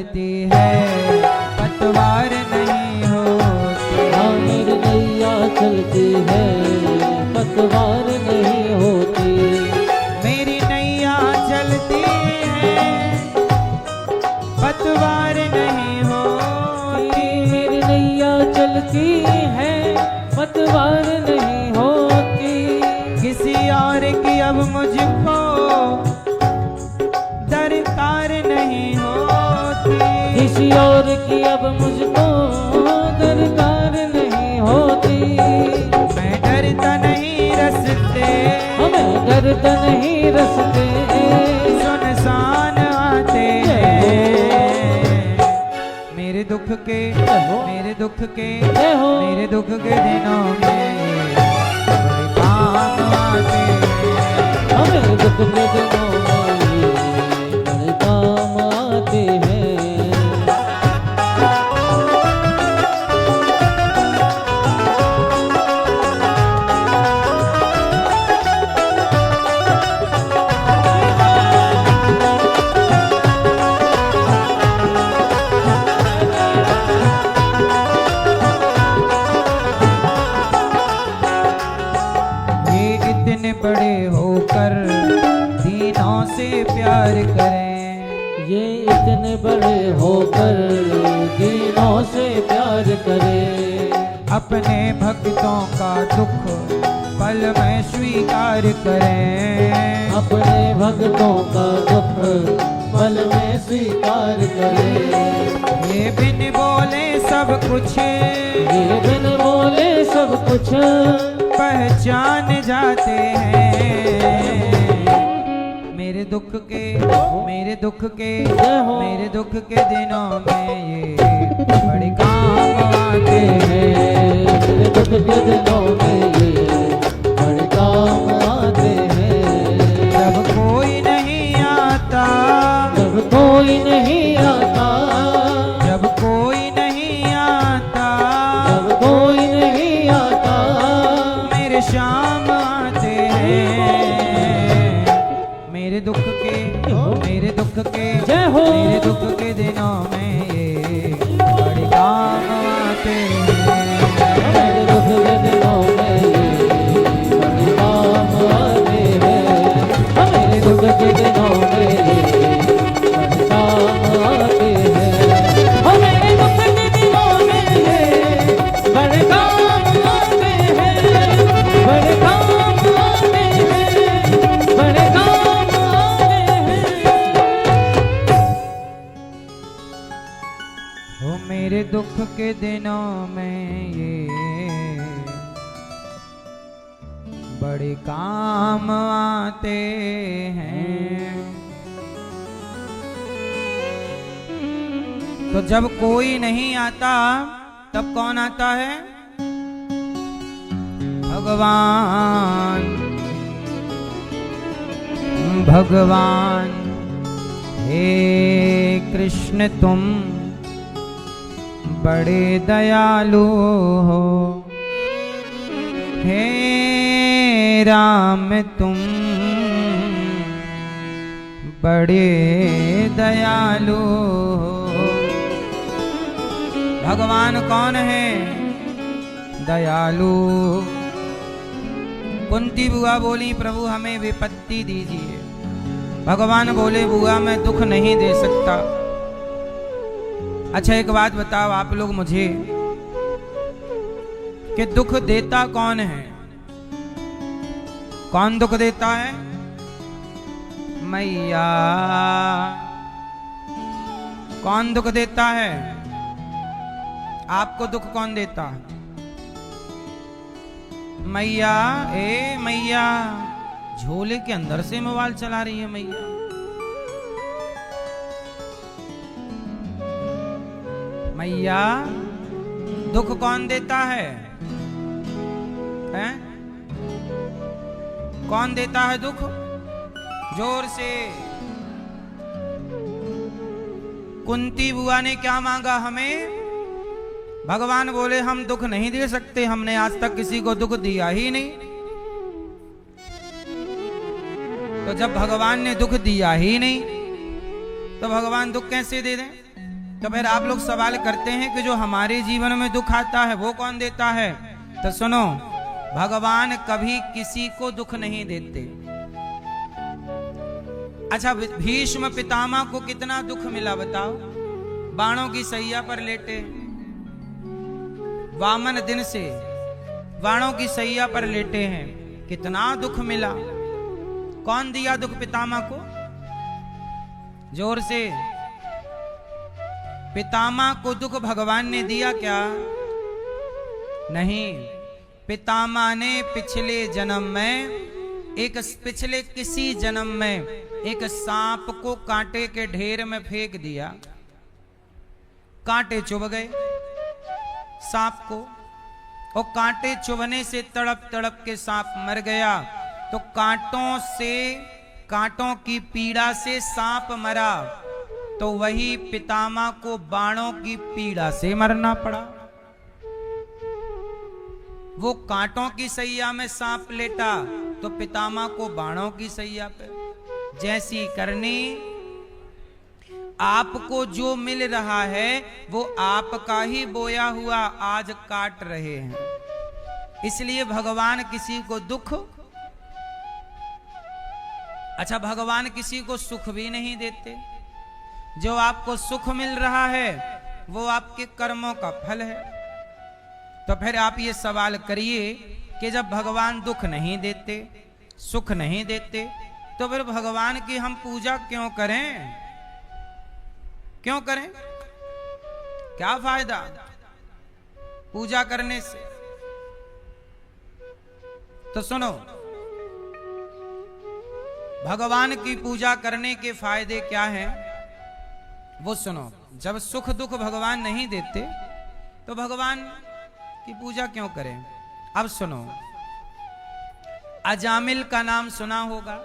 चलती है पतवार नहीं होती। हाँ मेरी नैया चलती है पतवार नहीं होती। मेरी नैया चलती है पतवार नहीं होती। मेरी नैया चलती है पतवार नहीं होती। किसी और की अब मुझको दरकार नहीं होती। किसी और की अब मुझको दरकार नहीं होती। मैं डरता नहीं रस्ते, हमें डरता नहीं रस्ते सुनसान आते हैं। मेरे दुख के मेरे दुख के मेरे दुख के दिनों में बड़े काम आते हैं। हमें दुख के दिनों में बड़े काम आते हैं। बड़े होकर दीनों से प्यार करें। ये इतने बड़े होकर दीनों से प्यार करें। अपने भक्तों का दुख पल में स्वीकार करें। अपने भक्तों का दुख पल में स्वीकार करें। ये बिन बोले सब कुछ, ये बिन बोले सब कुछ पहचान जाते हैं। मेरे दुख के मेरे दुख के मेरे दुख के दिनों में ये बड़े काम आते हैं। मेरे दुख के दिनों में ये बड़े काम आते हैं। जब कोई नहीं आता, जब कोई नहीं आता, जब कोई नहीं आता, जब कोई नहीं आता, मेरे शाम आते हैं। मेरे दुख के मेरे दुख के जय हो। मेरे दुख के दिनों में ये बड़े काम आते हैं। मेरे दुख के दिनों में ये बड़े काम आते हैं। मेरे दुख के दिनों में ये बड़े काम आते हैं। मेरे दुख के दिनों में ये बड़े काम आते हैं। बड़े काम आते हैं। बड़े काम आते हैं। वो मेरे दुख के दिनों में ये बड़े काम आते हैं। तो जब कोई नहीं आता तब कौन आता है? भगवान। भगवान हे कृष्ण तुम बड़े दयालु हो। हे राम तुम बड़े दयालु हो। भगवान कौन है? दयालु। कुंती बुआ बोली प्रभु हमें विपत्ति दीजिए। भगवान बोले बुआ मैं दुख नहीं दे सकता। अच्छा एक बात बताओ आप लोग मुझे कि दुख देता कौन है? कौन दुख देता है? मैया। कौन दुख देता है? आपको दुख कौन देता है? मैया। ए मैया, झोले के अंदर से मोबाइल चला रही है मैया। मैया दुख कौन देता है? हैं? कौन देता है दुख? जोर से। कुंती बुआ ने क्या मांगा हमें? भगवान बोले हम दुख नहीं दे सकते, हमने आज तक किसी को दुख दिया ही नहीं। तो जब भगवान ने दुख दिया ही नहीं तो भगवान दुख कैसे दे दें? तो फिर आप लोग सवाल करते हैं कि जो हमारे जीवन में दुख आता है वो कौन देता है? तो सुनो, भगवान कभी किसी को दुख नहीं देते। अच्छा, भीष्म पितामह को कितना दुख मिला बताओ? बाणों की सैया पर लेटे, वामन दिन से बाणों की सैया पर लेटे हैं, कितना दुख मिला। कौन दिया दुख पितामह को? जोर से। पितामह को दुख भगवान ने दिया क्या? नहीं। पितामह ने पिछले जन्म में पिछले किसी जन्म में एक सांप को कांटे के ढेर में फेंक दिया, कांटे चुभ गए सांप को, और कांटे चुभने से तड़प तड़प के सांप मर गया। तो कांटों की पीड़ा से सांप मरा, तो वही पितामह को बाणों की पीड़ा से मरना पड़ा। वो कांटों की सैया में सांप लेटा, तो पितामह को बाणों की सैया पे। जैसी करनी, आपको जो मिल रहा है वो आपका ही बोया हुआ आज काट रहे हैं। इसलिए भगवान किसी को दुख, अच्छा भगवान किसी को सुख भी नहीं देते। जो आपको सुख मिल रहा है वो आपके कर्मों का फल है। तो फिर आप ये सवाल करिए कि जब भगवान दुख नहीं देते, सुख नहीं देते, तो फिर भगवान की हम पूजा क्यों करें? क्यों करें? क्या फायदा पूजा करने से? तो सुनो, भगवान की पूजा करने के फायदे क्या हैं वो सुनो। जब सुख दुख भगवान नहीं देते तो भगवान की पूजा क्यों करें? अब सुनो, अजामिल का नाम सुना होगा।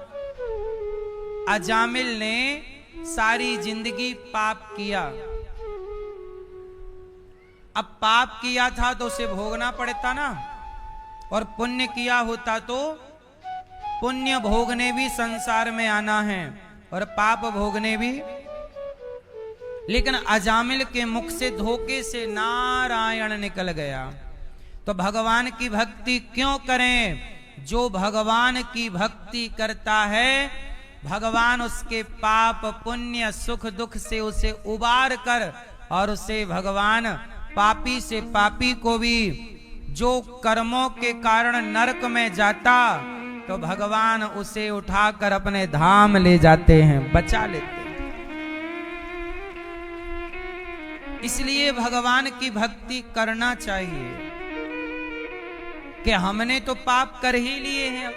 अजामिल ने सारी जिंदगी पाप किया। अब पाप किया था तो उसे भोगना पड़ता ना, और पुण्य किया होता तो पुण्य भोगने भी संसार में आना है और पाप भोगने भी। लेकिन अजामिल के मुख से धोखे से नारायण निकल गया। तो भगवान की भक्ति क्यों करें? जो भगवान की भक्ति करता है, भगवान उसके पाप पुण्य सुख दुख से उसे उबार कर, और उसे भगवान पापी से पापी को भी, जो कर्मों के कारण नरक में जाता, तो भगवान उसे उठाकर अपने धाम ले जाते हैं, बचा लेते हैं। इसलिए भगवान की भक्ति करना चाहिए कि हमने तो पाप कर ही लिए हैं।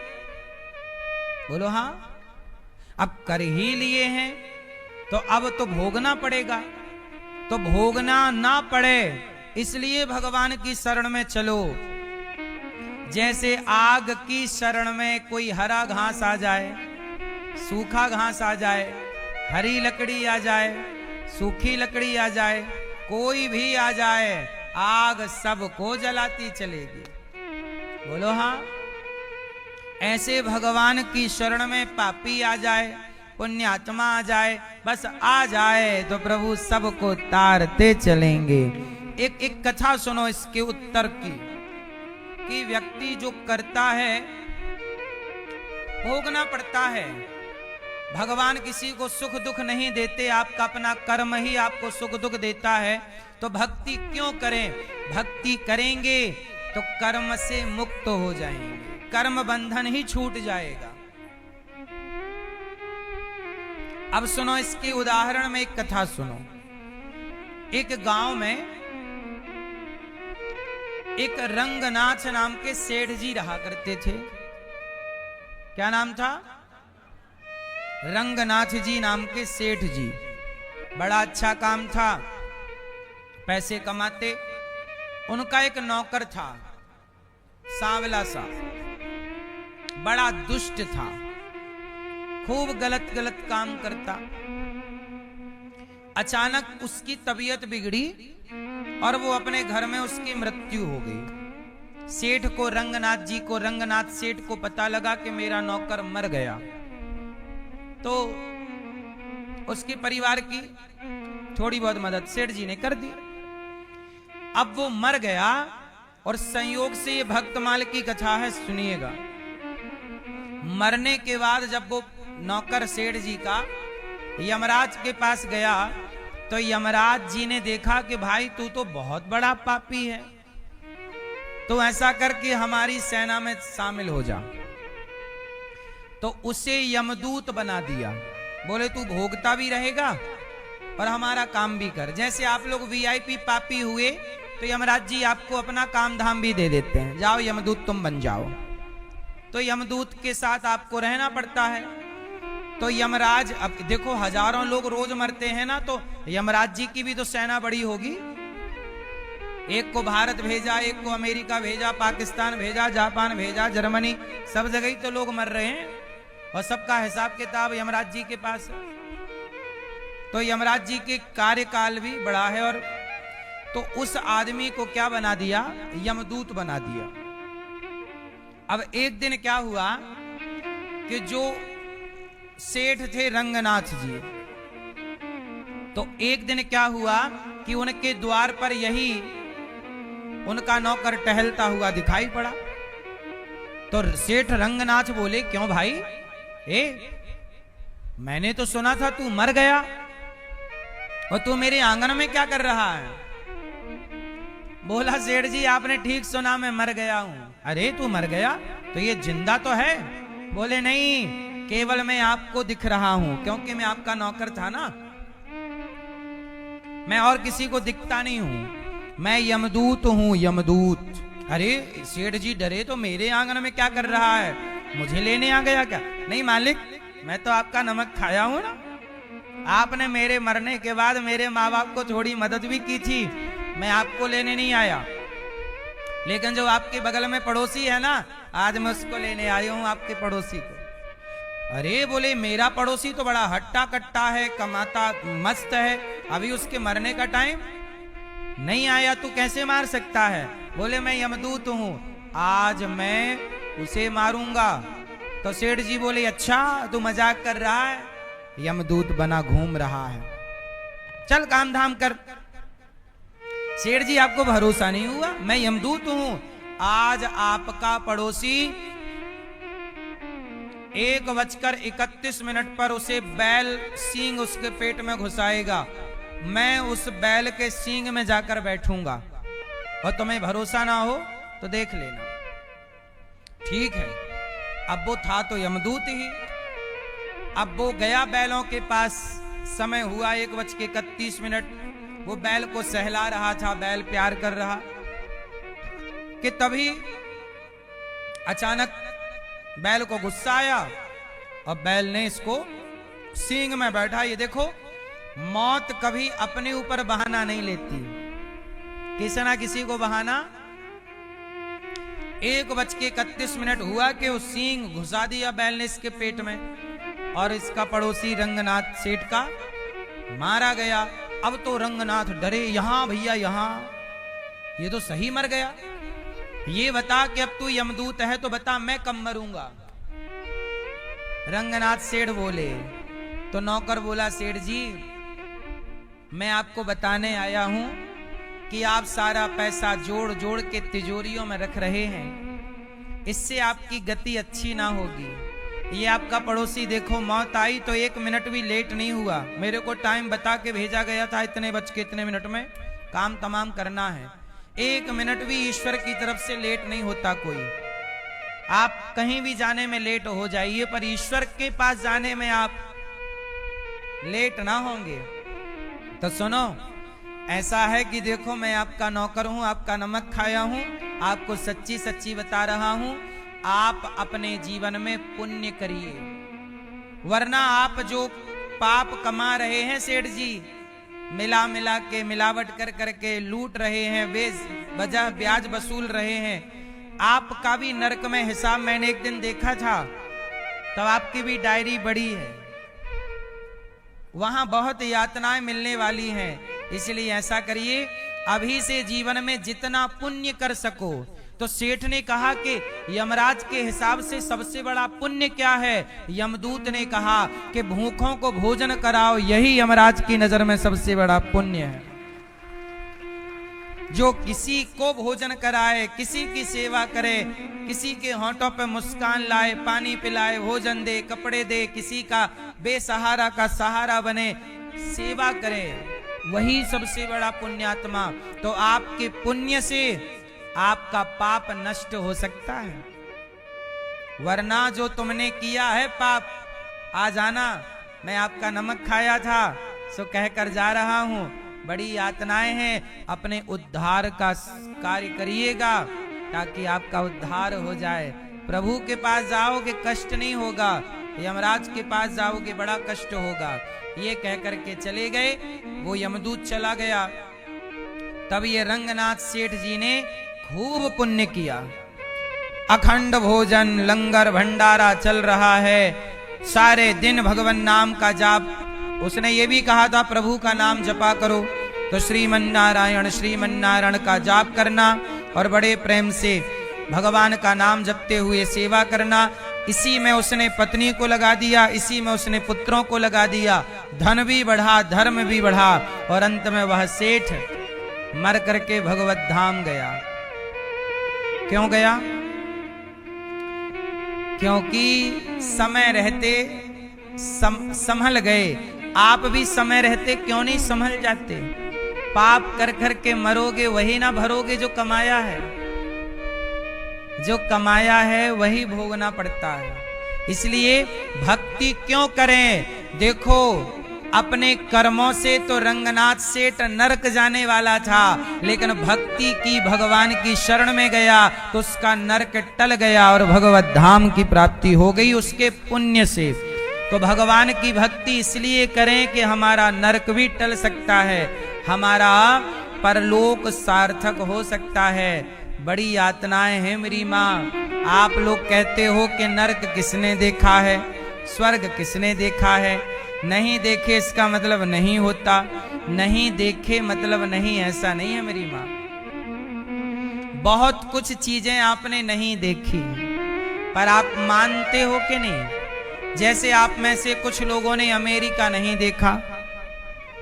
बोलो हाँ, अब कर ही लिए हैं तो अब तो भोगना पड़ेगा। तो भोगना ना पड़े इसलिए भगवान की शरण में चलो। जैसे आग की शरण में कोई हरा घास आ जाए, सूखा घास आ जाए, हरी लकड़ी आ जाए, सूखी लकड़ी आ जाए, कोई भी आ जाए, आग सबको जलाती चलेगी। बोलो हाँ। ऐसे भगवान की शरण में पापी आ जाए, पुण्यात्मा आ जाए, बस आ जाए तो प्रभु सबको तारते चलेंगे। एक कथा सुनो इसके उत्तर की, कि व्यक्ति जो करता है भोगना पड़ता है। भगवान किसी को सुख दुख नहीं देते, आपका अपना कर्म ही आपको सुख दुख देता है। तो भक्ति क्यों करें? भक्ति करेंगे तो कर्म से मुक्त हो जाएंगे, कर्म बंधन ही छूट जाएगा। अब सुनो इसके उदाहरण में एक कथा सुनो। एक गांव में एक रंगनाथ नाम के सेठ जी रहा करते थे। क्या नाम था? रंगनाथ जी नाम के सेठ जी। बड़ा अच्छा काम था, पैसे कमाते। उनका एक नौकर था, सांवला सा, बड़ा दुष्ट था, खूब गलत गलत काम करता। अचानक उसकी तबीयत बिगड़ी और वो अपने घर में उसकी मृत्यु हो गई। सेठ को, रंगनाथ जी को, रंगनाथ सेठ को पता लगा कि मेरा नौकर मर गया। तो उसके परिवार की थोड़ी बहुत मदद सेठ जी ने कर दी। अब वो मर गया और संयोग से ये भक्तमाल की कथा है, सुनिएगा। मरने के बाद जब वो नौकर सेठ जी का यमराज के पास गया तो यमराज जी ने देखा कि भाई तू तो बहुत बड़ा पापी है, तो ऐसा करके हमारी सेना में शामिल हो जा। तो उसे यमदूत बना दिया। बोले तू भोगता भी रहेगा और हमारा काम भी कर। जैसे आप लोग वीआईपी पापी हुए तो यमराज जी आपको अपना काम धाम भी दे देते हैं, जाओ यमदूत तुम बन जाओ। तो यमदूत के साथ आपको रहना पड़ता है। तो यमराज, अब देखो हजारों लोग रोज मरते हैं ना, तो यमराज जी की भी तो सेना बड़ी होगी। एक को भारत भेजा, एक को अमेरिका भेजा, पाकिस्तान भेजा, जापान भेजा, जर्मनी, सब जगह ही तो लोग मर रहे हैं और सबका हिसाब किताब यमराज जी के पास है। तो यमराज जी के कार्यकाल भी बड़ा है। और तो उस आदमी को क्या बना दिया, यमदूत बना दिया। अब एक दिन क्या हुआ कि जो सेठ थे रंगनाथ जी, तो एक दिन क्या हुआ कि उनके द्वार पर यही उनका नौकर टहलता हुआ दिखाई पड़ा। तो सेठ रंगनाथ बोले, क्यों भाई, मैंने तो सुना था तू मर गया और तू मेरे आंगन में क्या कर रहा है। बोला, सेठ जी आपने ठीक सुना, मैं मर गया हूं। अरे तू मर गया तो ये जिंदा तो है। बोले नहीं, केवल मैं आपको दिख रहा हूं, क्योंकि मैं आपका नौकर था ना, मैं और किसी को दिखता नहीं हूं, मैं यमदूत हूं, यमदूत। अरे सेठ जी डरे, तो मेरे आंगन में क्या कर रहा है, मुझे लेने आ गया क्या। नहीं मालिक, मैं तो आपका नमक खाया हूं ना, आपने मेरे मरने के बाद मेरे माँ बाप को थोड़ी मदद भी की थी, मैं आपको लेने नहीं आया, लेकिन जो आपके बगल में पड़ोसी है ना, आज मैं उसको लेने आया हूं, आपके पड़ोसी को। अरे बोले, मेरा पड़ोसी तो बड़ा हट्टा कट्टा है, कमाता मस्त है, अभी उसके मरने का टाइम नहीं आया, तू कैसे मार सकता है। बोले, मैं यमदूत हूं, आज मैं उसे मारूंगा। तो सेठ जी बोले, अच्छा तू मजाक कर रहा है, यमदूत बना घूम रहा है, चल काम धाम कर। सेठ जी आपको भरोसा नहीं हुआ, मैं यमदूत हूं, आज आपका पड़ोसी 1:31 पर उसे बैल सींग उसके पेट में घुसाएगा, मैं उस बैल के सींग में जाकर बैठूंगा, और तुम्हें भरोसा ना हो तो देख लेना। ठीक है, अब वो था तो यमदूत ही। अब वो गया बैलों के पास, समय हुआ 1:31, वो बैल को सहला रहा था, बैल प्यार कर रहा कि तभी अचानक बैल को गुस्सा आया और बैल ने इसको सींग में बैठा। ये देखो, मौत कभी अपने ऊपर बहाना नहीं लेती, किसी ना किसी को बहाना। 1:31 हुआ कि वो सींग घुसा दिया बैल ने इसके पेट में, और इसका पड़ोसी रंगनाथ सेठ का मारा गया। अब तो रंगनाथ डरे, यहां भैया यहां, ये तो सही मर गया। ये बता कि अब तू यमदूत है तो बता मैं कब मरूंगा। रंगनाथ सेठ बोले, तो नौकर बोला, सेठ जी मैं आपको बताने आया हूं कि आप सारा पैसा जोड़ जोड़ के तिजोरियों में रख रहे हैं, इससे आपकी गति अच्छी ना होगी। ये आपका पड़ोसी देखो, मौत आई तो 1 मिनट भी लेट नहीं हुआ, मेरे को टाइम बता के भेजा गया था, इतने बज के इतने मिनट में काम तमाम करना है। 1 मिनट भी ईश्वर की तरफ से लेट नहीं होता कोई। आप कहीं भी जाने में लेट हो जाइए, पर ईश्वर के पास जाने में आप लेट ना होंगे। तो सुनो, ऐसा है कि देखो, मैं आपका नौकर हूं, आपका नमक खाया हूं, आपको सच्ची सच्ची बता रहा हूं, आप अपने जीवन में पुण्य करिए, वरना आप जो पाप कमा रहे हैं सेठ जी, मिला मिला के मिलावट कर करके लूट रहे हैं, बेवजह ब्याज वसूल रहे हैं, आपका भी नरक में हिसाब मैंने एक दिन देखा था, तब आपकी भी डायरी बड़ी है, वहां बहुत यातनाएं मिलने वाली हैं। इसलिए ऐसा करिए, अभी से जीवन में जितना पुण्य कर सको, तो सेठ ने कहा कि यमराज के हिसाब से सबसे बड़ा पुण्य क्या है? यमदूत ने कहा कि भूखों को भोजन कराओ, यही यमराज की नजर में सबसे बड़ा पुण्य है। जो किसी को भोजन कराए, किसी की सेवा करे, किसी के होंठों पे मुस्कान लाए, पानी पिलाए, भोजन दे, कपड़े दे, किसी का बेसहारा का सहारा बने, सेवा करे, वही सबसे बड़ा पुण्यात्मा। तो आपके पुण्य से आपका पाप नष्ट हो सकता है, वरना जो तुमने किया है पाप, आ जाना, मैं आपका नमक खाया था सो कहकर जा रहा हूं, बड़ी यातनाएं हैं, अपने उद्धार का कार्य करिएगा ताकि आपका उद्धार हो जाए। प्रभु के पास जाओगे कष्ट नहीं होगा, यमराज के पास जाओगे बड़ा कष्ट होगा। ये कहकर के चले गए, वो यमदूत चला गया। तब ये रंगनाथ सेठ जी ने खूब पुण्य किया, अखंड भोजन लंगर भंडारा चल रहा है, सारे दिन भगवान नाम का जाप। उसने ये भी कहा था प्रभु का नाम जपा करो, तो श्रीमन नारायण का जाप करना और बड़े प्रेम से भगवान का नाम जपते हुए सेवा करना। इसी में उसने पत्नी को लगा दिया, इसी में उसने पुत्रों को लगा दिया, धन भी बढ़ा, धर्म भी बढ़ा, और अंत में वह सेठ मर करके भगवत धाम गया। क्यों गया? क्योंकि समय रहते संभल गए। आप भी समय रहते क्यों नहीं संभल जाते? पाप कर कर के मरोगे, वही ना भरोगे जो कमाया है, जो कमाया है वही भोगना पड़ता है। इसलिए भक्ति क्यों करें? देखो अपने कर्मों से तो रंगनाथ सेठ नरक जाने वाला था, लेकिन भक्ति की, भगवान की शरण में गया तो उसका नरक टल गया और भगवत धाम की प्राप्ति हो गई उसके पुण्य से। तो भगवान की भक्ति इसलिए करें कि हमारा नरक भी टल सकता है, हमारा परलोक सार्थक हो सकता है। बड़ी यातनाएं हैं मेरी माँ। आप लोग कहते हो कि नरक किसने देखा है, स्वर्ग किसने देखा है? नहीं देखे इसका मतलब नहीं होता, नहीं देखे मतलब नहीं, ऐसा नहीं है मेरी माँ। बहुत कुछ चीजें आपने नहीं देखी पर आप मानते हो कि नहीं? जैसे आप में से कुछ लोगों ने अमेरिका नहीं देखा,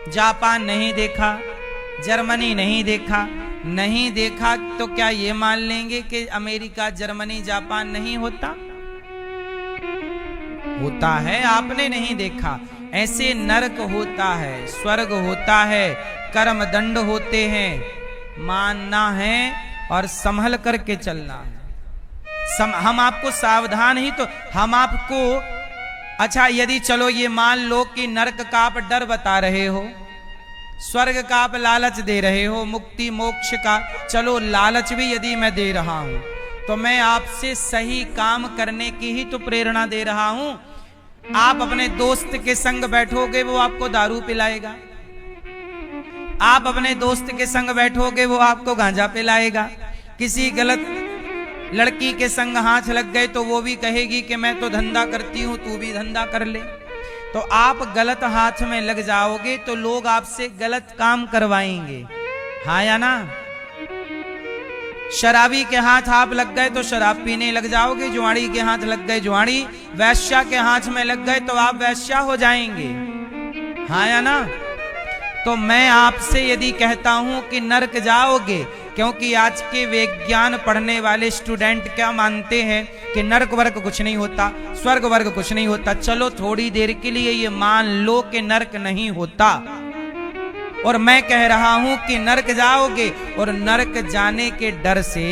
जापान नहीं देखा, जर्मनी नहीं देखा। नहीं देखा तो क्या ये मान लेंगे कि अमेरिका, जर्मनी, जापान नहीं होता? होता है, आपने नहीं देखा। ऐसे नरक होता है, स्वर्ग होता है, कर्म दंड होते हैं, मानना है और संभल करके चलना है। हम आपको सावधान ही तो, हम आपको, अच्छा यदि चलो ये मान लो कि नरक का आप डर बता रहे हो, स्वर्ग का आप लालच दे रहे हो, मुक्ति मोक्ष का चलो लालच भी यदि मैं दे रहा हूं, तो मैं आपसे सही काम करने की ही तो प्रेरणा दे रहा हूं। आप अपने दोस्त के संग बैठोगे वो आपको दारू पिलाएगा, आप अपने दोस्त के संग बैठोगे वो आपको गांजा पिलाएगा, किसी गलत लड़की के संग हाथ लग गए तो वो भी कहेगी कि मैं तो धंधा करती हूं, तू भी धंधा कर ले। तो आप गलत हाथ में लग जाओगे तो लोग आपसे गलत काम करवाएंगे, हाँ या ना? शराबी के हाथ आप लग गए तो शराब पीने लग जाओगे, जुआड़ी के हाथ लग गए जुआड़ी, वैश्या के हाथ में लग गए तो आप वैश्या हो जाएंगे, हाँ या ना? तो मैं आपसे यदि कहता हूं कि नरक जाओगे, क्योंकि आज के विज्ञान पढ़ने वाले स्टूडेंट क्या मानते हैं कि नरक वर्ग कुछ नहीं होता, स्वर्ग वर्ग कुछ नहीं होता। चलो थोड़ी देर के लिए ये मान लो कि नरक नहीं होता, और मैं कह रहा हूं कि नरक जाओगे, और नरक जाने के डर से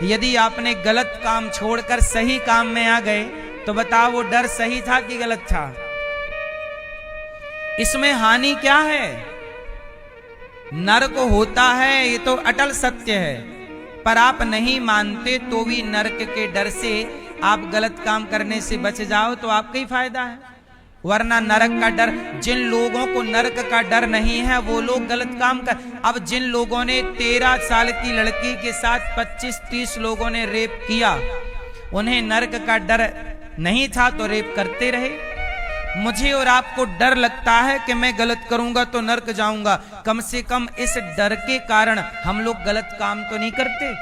यदि आपने गलत काम छोड़कर सही काम में आ गए तो बताओ वो डर सही था कि गलत था? इसमें हानि क्या है? नरक होता है, ये तो अटल सत्य है, पर आप नहीं मानते तो भी नरक के डर से आप गलत काम करने से बच जाओ तो आपका ही फायदा है। वरना नरक का डर, जिन लोगों को नरक का डर नहीं है वो लोग गलत काम कर। अब जिन लोगों ने 13 साल की लड़की के साथ 25-30 लोगों ने रेप किया, उन्हें नरक का डर नहीं था तो रेप करते रहे। मुझे और आपको डर लगता है कि मैं गलत करूंगा तो नरक जाऊंगा, कम से कम इस डर के कारण हम लोग गलत काम तो नहीं करते।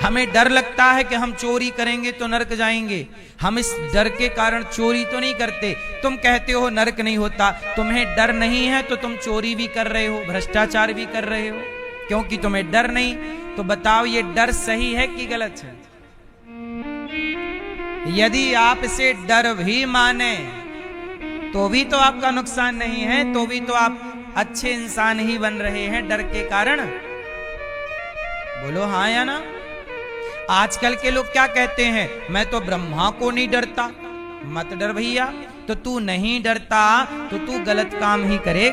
हमें डर लगता है कि हम चोरी करेंगे तो नरक जाएंगे, हम इस डर के कारण चोरी तो नहीं करते। तुम कहते हो नरक नहीं होता, तुम्हें डर नहीं है तो तुम चोरी भी कर रहे हो, भ्रष्टाचार भी कर रहे हो, क्योंकि तुम्हें डर नहीं। तो बताओ ये डर सही है कि गलत है? यदि आप इसे डर भी माने तो भी तो आपका नुकसान नहीं है, तो भी तो आप अच्छे इंसान ही बन रहे हैं डर के कारण। बोलो हाँ या ना? आजकल के लोग क्या कहते हैं, मैं तो ब्रह्मा को नहीं डरता। मत डर भैया, तो तू नहीं डरता तो तू गलत काम ही करेगा।